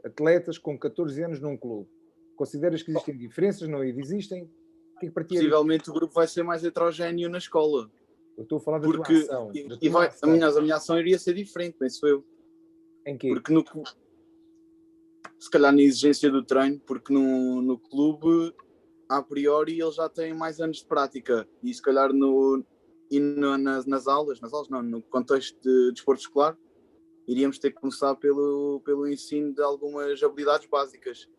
atletas com 14 anos num clube. Consideras que existem diferenças? Não existem? O que é que para ti possivelmente o grupo vai ser mais heterogéneo na escola. Eu estou a falar da tua ação. A minha ação iria ser diferente, penso eu. Em quê? Porque se calhar na exigência do treino, porque no clube, a priori, eles já têm mais anos de prática e se calhar nas aulas não, no contexto de desporto escolar, iríamos ter que começar pelo ensino de algumas habilidades básicas.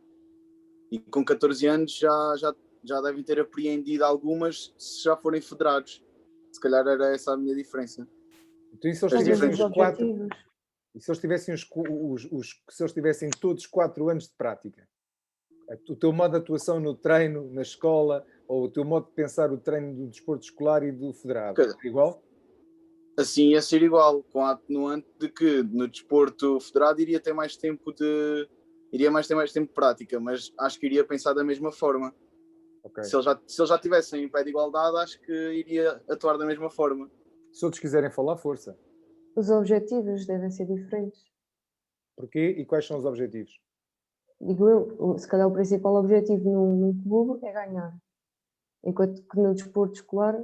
E com 14 anos já devem ter apreendido algumas se já forem federados. Se calhar era essa a minha diferença. Então, e se eles Às vezes tivessem os os 4, objetivos. e se eles tivessem se eles tivessem todos 4 anos de prática? O teu modo de atuação no treino, na escola, ou o teu modo de pensar o treino do desporto escolar e do federado, é igual? Assim ia ser igual, com a atenuante de que no desporto federado iria ter mais tempo de prática, mas acho que iria pensar da mesma forma. Okay. Se eles já tivessem em pé de igualdade, acho que iria atuar da mesma forma. Se outros quiserem falar, força. Os objetivos devem ser diferentes. Porquê e quais são os objetivos? Digo eu, se calhar o principal objetivo num clube é ganhar. Enquanto que no desporto escolar,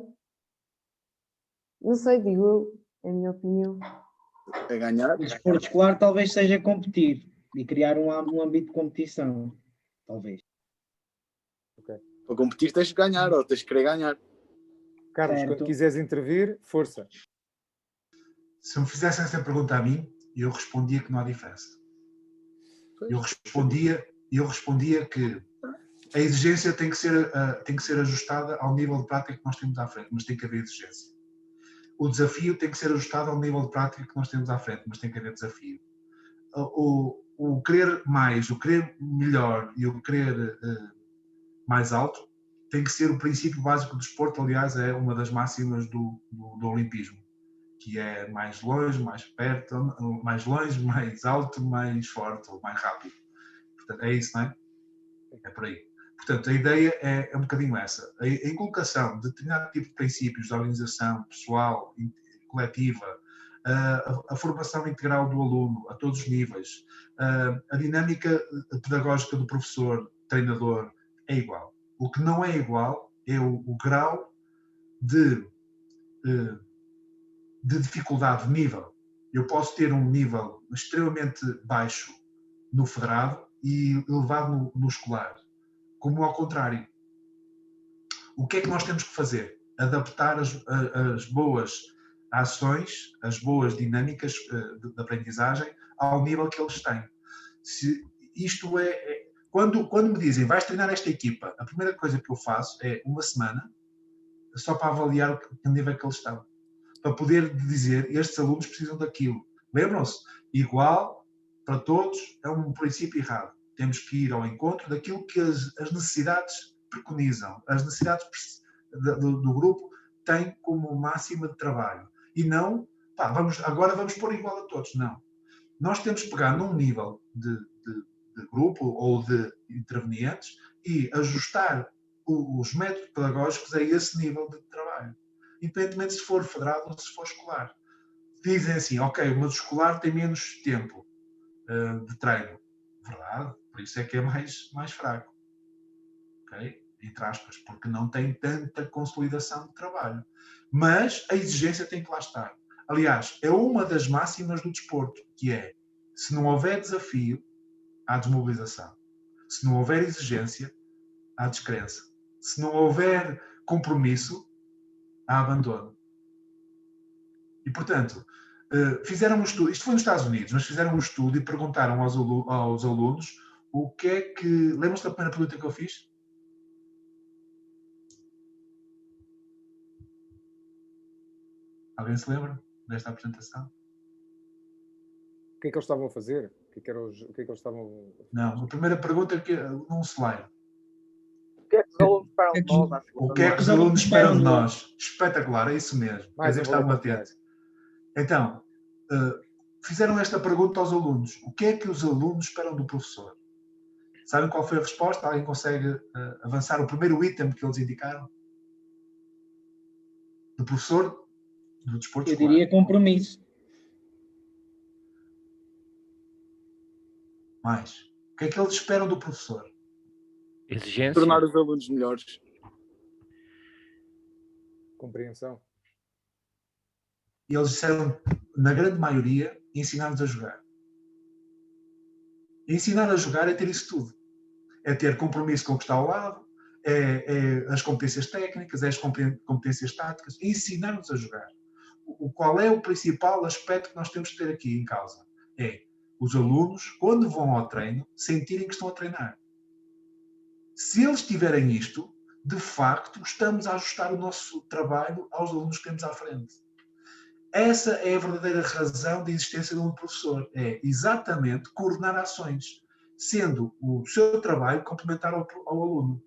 não sei, digo eu, é a minha opinião. É ganhar? O desporto escolar talvez seja competir e criar um âmbito de competição, talvez. Okay. Para competir tens de ganhar ou tens de querer ganhar. Carlos, Certo. quando quiseres intervir, força. Se me fizessem essa pergunta a mim, eu respondia que não há diferença. Eu respondia que a exigência tem que ser ajustada ao nível de prática que nós temos à frente, mas tem que haver exigência. O desafio tem que ser ajustado ao nível de prática que nós temos à frente, mas tem que haver desafio. O querer mais, o querer melhor e o querer mais alto tem que ser o princípio básico do desporto. Aliás, é uma das máximas do olimpismo, que é mais longe, mais perto, mais longe, mais alto, mais forte ou mais rápido. Portanto, é isso, não é? É por aí. Portanto, a ideia é um bocadinho essa. A inculcação de determinado tipo de princípios de organização pessoal, coletiva, a formação integral do aluno a todos os níveis, a dinâmica pedagógica do professor, treinador, é igual. O que não é igual é o grau de dificuldade, de nível. Eu posso ter um nível extremamente baixo no federado e elevado no escolar, como ao contrário. O que é que nós temos que fazer? Adaptar as boas ações, as boas dinâmicas de aprendizagem ao nível que eles têm. Isto quando me dizem vais treinar esta equipa, a primeira coisa que eu faço é uma semana só para avaliar o nível que eles estão, para poder dizer estes alunos precisam daquilo. Lembram-se? Igual para todos é um princípio errado. Temos que ir ao encontro daquilo que as necessidades preconizam, as necessidades do grupo têm como máxima de trabalho. E não, agora vamos pôr igual a todos. Não. Nós temos que pegar num nível de grupo ou de intervenientes e ajustar os métodos pedagógicos a esse nível de trabalho. Independentemente se for federado ou se for escolar. Dizem assim, ok, o meu escolar tem menos tempo de treino. Verdade, por isso é que é mais fraco. Ok? Entre aspas, porque não tem tanta consolidação de trabalho. Mas a exigência tem que lá estar. Aliás, é uma das máximas do desporto, que é, se não houver desafio, há desmobilização. Se não houver exigência, há descrença. Se não houver compromisso, há abandono. E, portanto, fizeram um estudo, isto foi nos Estados Unidos, mas fizeram um estudo e perguntaram aos alunos o que é que... Lembram-se da primeira pergunta que eu fiz? Alguém se lembra desta apresentação? O que é que eles estavam a fazer? O que é que eles estavam... Não, a primeira pergunta é num slide. O que é que os alunos esperam de nós? O que é que os alunos esperam de nós? Espetacular, é isso mesmo. Mais Quer dizer, estavam atentos. Então, fizeram esta pergunta aos alunos. O que é que os alunos esperam do professor? Sabem qual foi a resposta? Alguém consegue avançar o primeiro item que eles indicaram? Do professor do desporto escolar. Eu diria compromisso. Mais. O que é que eles esperam do professor? Exigência. Tornar os alunos melhores. Compreensão. E eles disseram, na grande maioria, ensinar-nos a jogar. Ensinar a jogar é ter isso tudo. É ter compromisso com o que está ao lado, é as competências técnicas, é as competências táticas, é ensinar-nos a jogar. Qual é o principal aspecto que nós temos que ter aqui em causa? É os alunos, quando vão ao treino, sentirem que estão a treinar. Se eles tiverem isto, de facto, estamos a ajustar o nosso trabalho aos alunos que temos à frente. Essa é a verdadeira razão da existência de um professor. É exatamente coordenar ações, sendo o seu trabalho complementar ao aluno.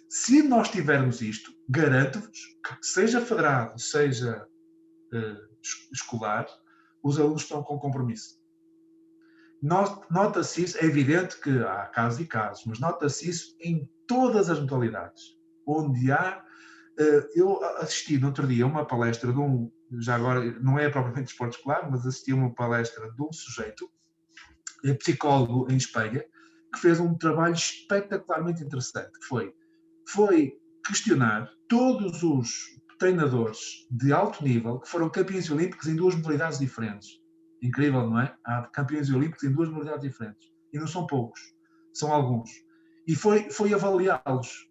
Se nós tivermos isto, garanto-vos que seja federado, seja escolar, os alunos estão com compromisso. Nota-se isso, é evidente que há casos e casos, mas nota-se isso em todas as modalidades, onde há... Eu assisti no outro dia a uma palestra de um, já agora não é propriamente esporte escolar, mas assisti a uma palestra de um sujeito, psicólogo em Espanha, que fez um trabalho espetacularmente interessante, que foi questionar todos os treinadores de alto nível que foram campeões olímpicos em 2 modalidades diferentes. Incrível, não é? Há campeões olímpicos em 2 modalidades diferentes. E não são poucos, são alguns. E foi avaliá-los.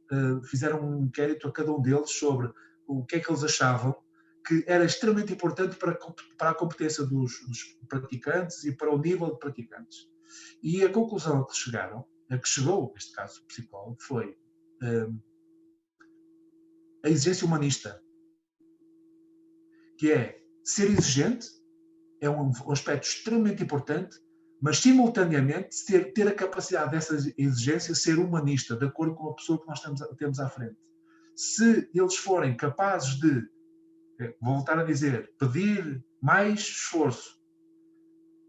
Fizeram um inquérito a cada um deles sobre o que é que eles achavam que era extremamente importante para a competência dos praticantes e para o nível de praticantes. E a conclusão a que chegaram, a que chegou, neste caso, o psicólogo, foi a exigência humanista, que é ser exigente, é um aspecto extremamente importante, mas simultaneamente ter a capacidade dessa exigência ser humanista, de acordo com a pessoa que nós temos à frente. Se eles forem capazes de, vou voltar a dizer, pedir mais esforço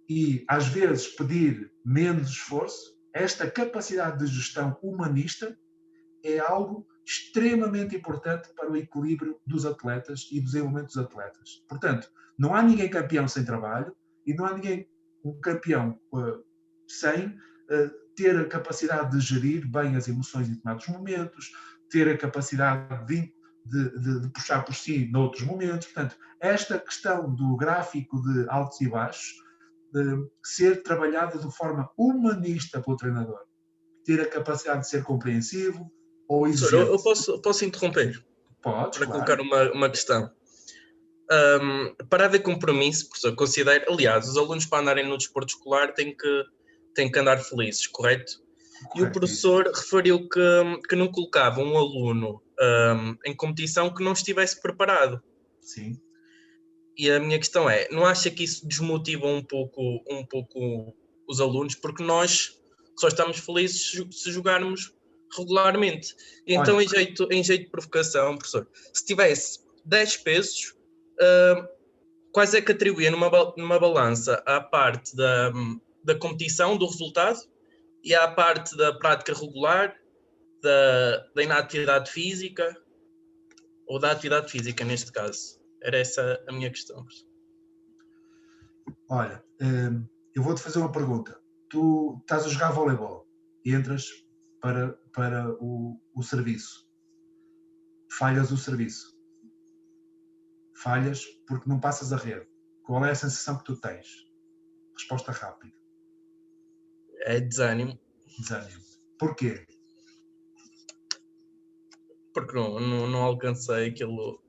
e às vezes pedir menos esforço, esta capacidade de gestão humanista é algo extremamente importante para o equilíbrio dos atletas e do desenvolvimento dos atletas. Portanto, não há ninguém campeão sem trabalho e não há ninguém um campeão sem ter a capacidade de gerir bem as emoções em determinados momentos, ter a capacidade de puxar por si noutros momentos. Portanto, esta questão do gráfico de altos e baixos ser trabalhada de forma humanista pelo treinador. Ter a capacidade de ser compreensivo ou exigente. Eu posso interromper? Podes, para claro. colocar uma questão. Para haver compromisso, professor, considero, aliás, os alunos para andarem no desporto escolar têm que andar felizes, correto? E o professor referiu que não colocava um aluno em competição que não estivesse preparado. Sim. E a minha questão é, não acha que isso desmotiva um pouco os alunos? Porque nós só estamos felizes se jogarmos regularmente. E então, em jeito de provocação, professor, se tivesse 10 pesos, quais é que atribuía numa balança à parte da competição, do resultado, e à parte da prática regular, da inatividade física, ou da atividade física neste caso? Era essa a minha questão. Olha, eu vou-te fazer uma pergunta. Tu estás a jogar voleibol e entras para o serviço. Falhas o serviço. Falhas porque não passas a rede. Qual é a sensação que tu tens? Resposta rápida. É desânimo. Desânimo. Porquê? Porque não alcancei aquilo.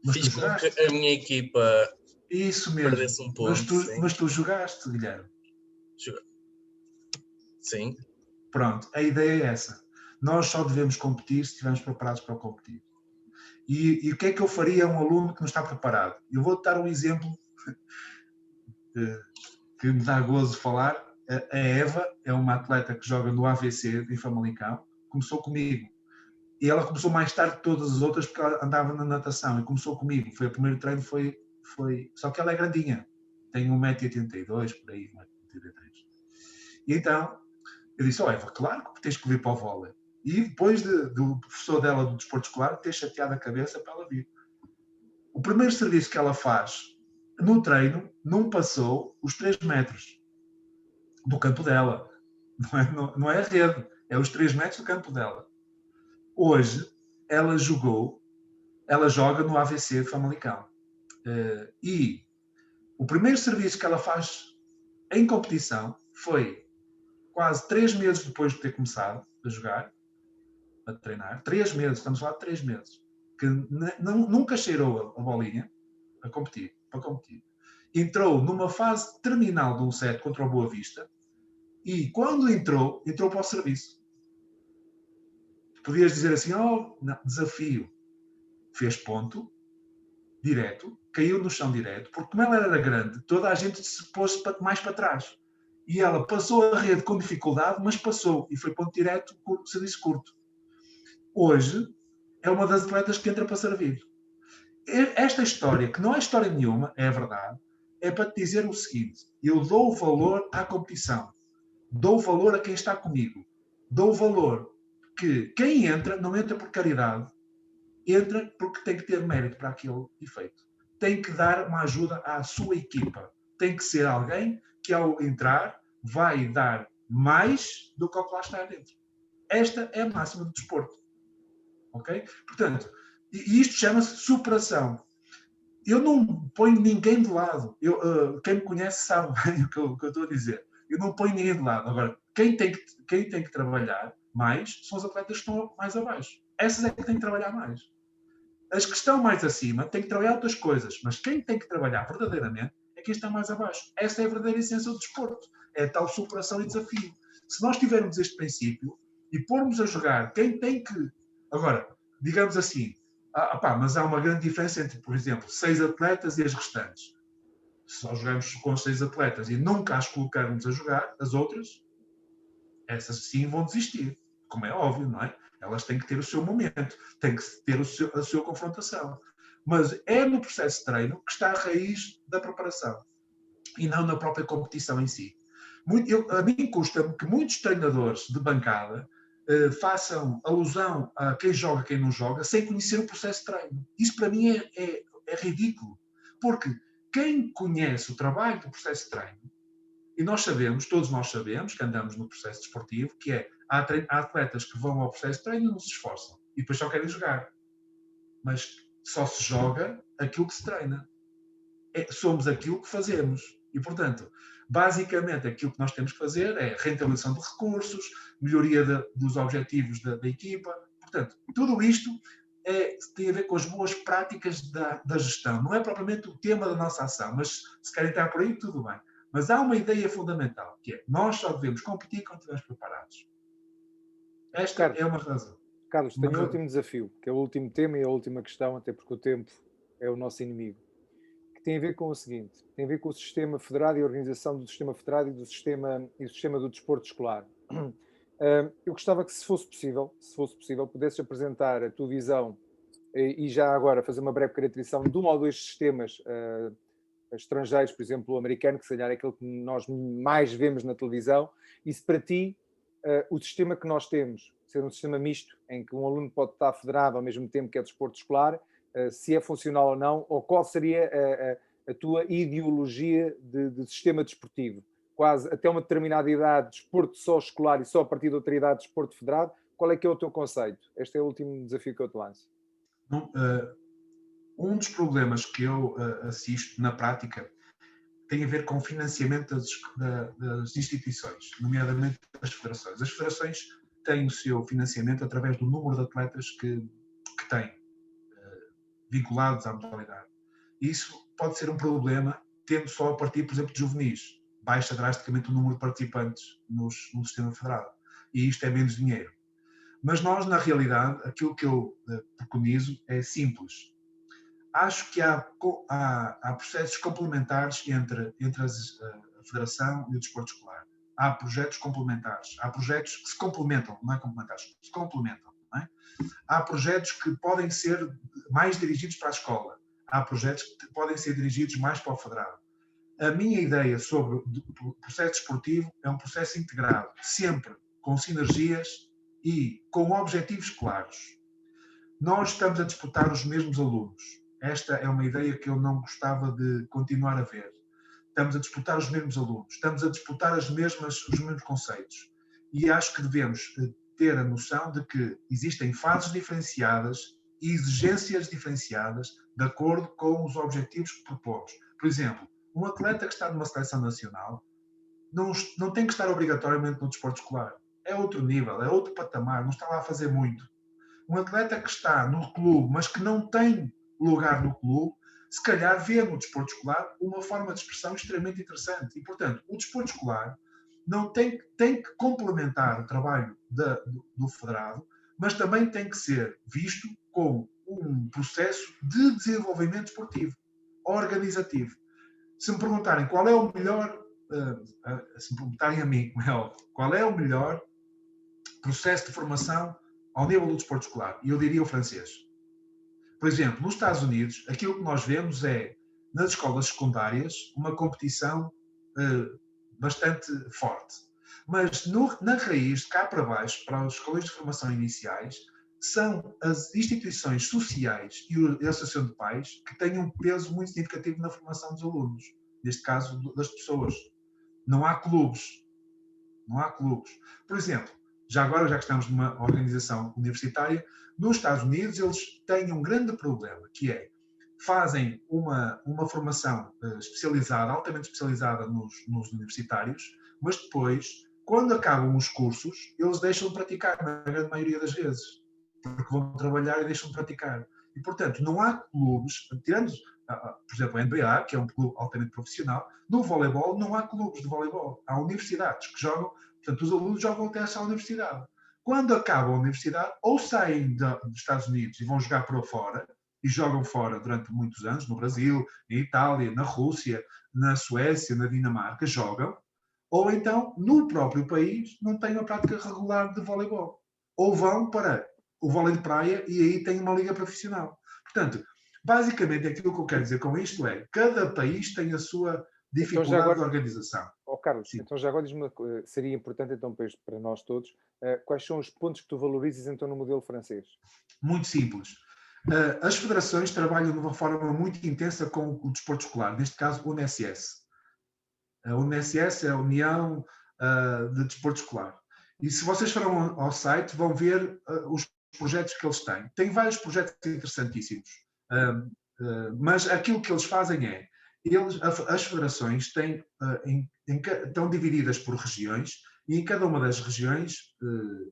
Mas fiz tu jogaste. com que a minha equipa isso mesmo. Perdesse um ponto. Mas tu jogaste, Guilherme. Sim. Pronto, a ideia é essa. Nós só devemos competir se estivermos preparados para competir. E o que é que eu faria a um aluno que não está preparado? Eu vou-te dar um exemplo que me dá gozo falar. A Eva é uma atleta que joga no AVC em Famalicão. Começou comigo. E ela começou mais tarde que todas as outras porque ela andava na natação e começou comigo. Foi o primeiro treino, foi... Só que ela é grandinha. Tem 1,82m, por aí, 1,83m. E então, eu disse, Eva, claro que tens que vir para o vôlei. E depois do professor dela do desporto escolar ter chateado a cabeça para ela vir. O primeiro serviço que ela faz no treino não passou os 3 metros do campo dela. Não é a rede, é os 3 metros do campo dela. Hoje, ela joga no AVC de Famalicão. E o primeiro serviço que ela faz em competição foi quase 3 meses depois de ter começado a jogar, a treinar, 3 meses, estamos a falar de 3 meses, que nunca cheirou a bolinha para competir. Entrou numa fase terminal de um set contra o Boa Vista e quando entrou para o serviço. Podias dizer assim, não, desafio. Fez ponto, direto, caiu no chão direto, porque como ela era grande, toda a gente se pôs mais para trás. E ela passou a rede com dificuldade, mas passou. E foi ponto direto, serviço curto. Hoje, é uma das atletas que entra para servir. Esta história, que não é história nenhuma, é a verdade, é para te dizer o seguinte: eu dou valor à competição. Dou valor a quem está comigo. Dou valor que quem entra, não entra por caridade, entra porque tem que ter mérito para aquele efeito. Tem que dar uma ajuda à sua equipa. Tem que ser alguém que ao entrar vai dar mais do que o que lá está dentro. Esta é a máxima do desporto. Ok? Portanto, e isto chama-se superação. Eu não ponho ninguém de lado. Quem me conhece sabe bem o que eu estou a dizer. Eu não ponho ninguém de lado. Agora, quem tem que trabalhar mais são os atletas que estão mais abaixo. Essas é que têm que trabalhar mais. As que estão mais acima têm que trabalhar outras coisas, mas quem tem que trabalhar verdadeiramente é quem está mais abaixo. Essa é a verdadeira essência do desporto. É a tal superação e desafio. Se nós tivermos este princípio e pormos a jogar quem tem que... Agora, digamos assim, mas há uma grande diferença entre, por exemplo, 6 atletas e as restantes. Se nós jogarmos com 6 atletas e nunca as colocarmos a jogar, as outras, essas sim vão desistir. Como é óbvio, não é? Elas têm que ter o seu momento, têm que ter a sua confrontação. Mas é no processo de treino que está a raiz da preparação e não na própria competição em si. A mim custa-me que muitos treinadores de bancada façam alusão a quem joga e quem não joga sem conhecer o processo de treino. Isso para mim é ridículo. Porque quem conhece o trabalho do processo de treino, e nós sabemos, todos nós sabemos, que andamos no processo desportivo, que é, há atletas que vão ao processo de treino e não se esforçam, e depois só querem jogar. Mas só se joga aquilo que se treina. Somos aquilo que fazemos. E, portanto, basicamente aquilo que nós temos que fazer é rentabilização de recursos, melhoria dos objetivos da equipa. Portanto, tudo isto tem a ver com as boas práticas da gestão. Não é propriamente o tema da nossa ação, mas se querem estar por aí, tudo bem. Mas há uma ideia fundamental, que é nós só devemos competir quando estivermos preparados. Esta é uma razão. Carlos, tenho um último desafio, que é o último tema e a última questão, até porque o tempo é o nosso inimigo, que tem a ver com o seguinte, tem a ver com o sistema federado e a organização do sistema federado e do sistema do desporto escolar. Eu gostava que, se fosse possível, pudesses apresentar a tua visão e já agora fazer uma breve caracterização de um ou dois sistemas estrangeiros, por exemplo, o americano, que se calhar é aquele que nós mais vemos na televisão, e se para ti o sistema que nós temos, ser um sistema misto, em que um aluno pode estar federado ao mesmo tempo que é desporto escolar, se é funcional ou não, ou qual seria a tua ideologia de sistema desportivo? Quase até uma determinada idade, desporto só escolar e só a partir de outra idade, desporto federado, qual é que é o teu conceito? Este é o último desafio que eu te lanço. Um dos problemas que eu assisto na prática tem a ver com o financiamento das instituições, nomeadamente das federações. As federações têm o seu financiamento através do número de atletas que têm, vinculados à modalidade. E isso pode ser um problema, tendo só a partir, por exemplo, de juvenis. Baixa drasticamente o número de participantes no sistema federado. E isto é menos dinheiro. Mas nós, na realidade, aquilo que eu preconizo é simples. Acho que há processos complementares entre a federação e o desporto escolar. Há projetos complementares. Há projetos que se complementam, não é complementares, se complementam. Não é? Há projetos que podem ser mais dirigidos para a escola. Há projetos que podem ser dirigidos mais para o federado. A minha ideia sobre o processo desportivo é um processo integrado, sempre com sinergias e com objetivos claros. Nós estamos a disputar os mesmos alunos. Esta é uma ideia que eu não gostava de continuar a ver. Estamos a disputar os mesmos alunos, estamos a disputar os mesmos conceitos. E acho que devemos ter a noção de que existem fases diferenciadas e exigências diferenciadas de acordo com os objetivos que propomos. Por exemplo, um atleta que está numa seleção nacional não tem que estar obrigatoriamente no desporto escolar. É outro nível, é outro patamar, não está lá a fazer muito. Um atleta que está no clube, mas que não tem lugar no clube, se calhar vê no desporto escolar uma forma de expressão extremamente interessante. E, portanto, o desporto escolar não tem que complementar o trabalho do federado, mas também tem que ser visto como um processo de desenvolvimento esportivo, organizativo. Se me perguntarem qual é o melhor, se me perguntarem a mim, qual é o melhor processo de formação ao nível do desporto escolar, eu diria o francês. Por exemplo, nos Estados Unidos, aquilo que nós vemos é, nas escolas secundárias, uma competição bastante forte. Mas na raiz, de cá para baixo, para as escolas de formação iniciais, são as instituições sociais e a associação de pais que têm um peso muito significativo na formação dos alunos, neste caso das pessoas. Não há clubes. Não há clubes. Por exemplo, já agora, já que estamos numa organização universitária, nos Estados Unidos eles têm um grande problema, que é, fazem uma formação especializada, altamente especializada nos universitários, mas depois, quando acabam os cursos, eles deixam de praticar, na grande maioria das vezes, porque vão trabalhar e deixam de praticar. E, portanto, não há clubes, tirando, por exemplo, a NBA, que é um clube altamente profissional, no voleibol não há clubes de voleibol, há universidades que jogam, portanto, os alunos jogam até essa universidade. Quando acabam a universidade, ou saem dos Estados Unidos e vão jogar para fora, e jogam fora durante muitos anos, no Brasil, na Itália, na Rússia, na Suécia, na Dinamarca, jogam, ou então, no próprio país, não têm uma prática regular de voleibol. Ou vão para o vôlei de praia e aí têm uma liga profissional. Portanto, basicamente, aquilo que eu quero dizer com isto é, cada país tem a sua dificuldade então, agora, de organização. Carlos, sim. Então já agora diz-me, seria importante então para nós todos, quais são os pontos que tu valorizas então no modelo francês? Muito simples. As federações trabalham de uma forma muito intensa com o desporto escolar, neste caso o UNSS. A UNSS é a União de Desporto Escolar. E se vocês forem ao site, vão ver os projetos que eles têm. Tem vários projetos interessantíssimos. Mas aquilo que eles fazem é, as federações estão divididas por regiões e em cada uma das regiões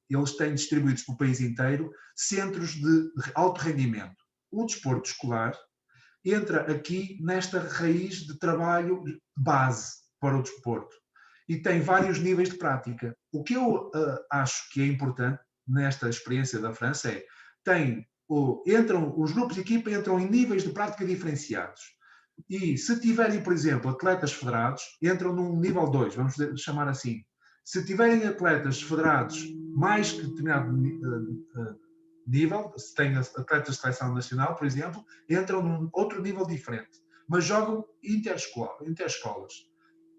eles têm distribuídos pelo país inteiro centros de alto rendimento. O desporto escolar entra aqui nesta raiz de trabalho base para o desporto e tem vários níveis de prática. O que eu acho que é importante nesta experiência da França é, os grupos de equipa entram em níveis de prática diferenciados. E se tiverem, por exemplo, atletas federados, entram num nível 2, vamos chamar assim. Se tiverem atletas federados mais que determinado nível, se têm atletas de seleção nacional, por exemplo, entram num outro nível diferente, mas jogam interescolas.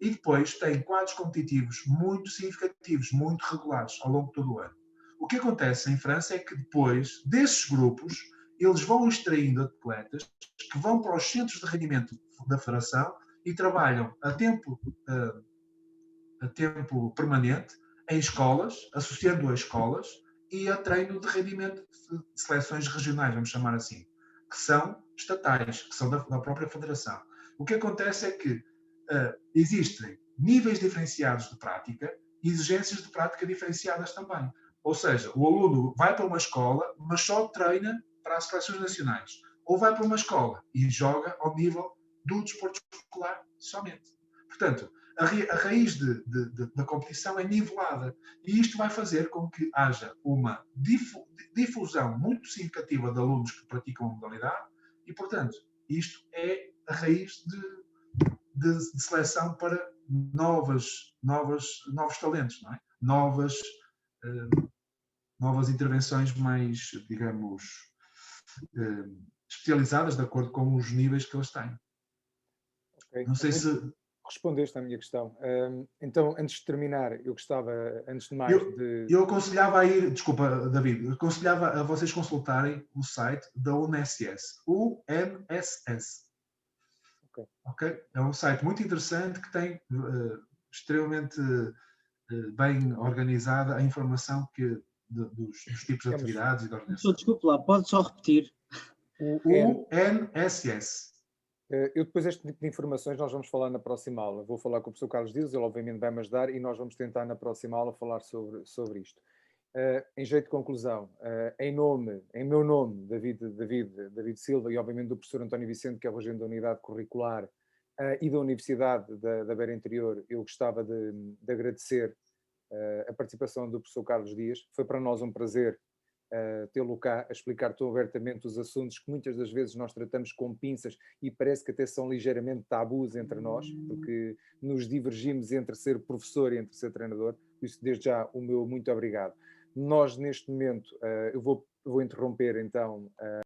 E depois têm quadros competitivos muito significativos, muito regulares ao longo de todo o ano. O que acontece em França é que depois desses grupos, eles vão extraindo atletas que vão para os centros de rendimento da federação e trabalham a tempo permanente em escolas, associando a escolas e a treino de rendimento de seleções regionais, vamos chamar assim, que são estatais, que são da própria federação. O que acontece é que existem níveis diferenciados de prática e exigências de prática diferenciadas também. Ou seja, o aluno vai para uma escola, mas só treina para as seleções nacionais. Ou vai para uma escola e joga ao nível do desporto escolar somente. Portanto, a raiz da competição é nivelada. E isto vai fazer com que haja uma difusão muito significativa de alunos que praticam a modalidade e, portanto, isto é a raiz de seleção para novos talentos, não é? Novas intervenções mais, digamos, especializadas de acordo com os níveis que eles têm. Okay. Não sei se... Respondeste à minha questão. Então, antes de terminar, eu gostava, antes de mais, Eu aconselhava a ir, desculpa, David, eu aconselhava a vocês consultarem o site da UNSS, UNSS. Okay? É um site muito interessante que tem extremamente bem organizada a informação dos tipos de atividades e da organização. Desculpe lá, pode só repetir? UNSS. Eu depois este tipo de informações nós vamos falar na próxima aula. Vou falar com o professor Carlos Dias, ele obviamente vai-me ajudar e nós vamos tentar na próxima aula falar sobre isto. Em jeito de conclusão, em meu nome, David Silva, e obviamente do professor António Vicente, que é o regente da Unidade Curricular, e da Universidade da Beira Interior, eu gostava de agradecer a participação do professor Carlos Dias. Foi para nós um prazer tê-lo cá a explicar tão abertamente os assuntos que muitas das vezes nós tratamos com pinças e parece que até são ligeiramente tabus entre nós, porque nos divergimos entre ser professor e entre ser treinador. Por isso, desde já, o meu muito obrigado. Nós, neste momento, eu vou interromper então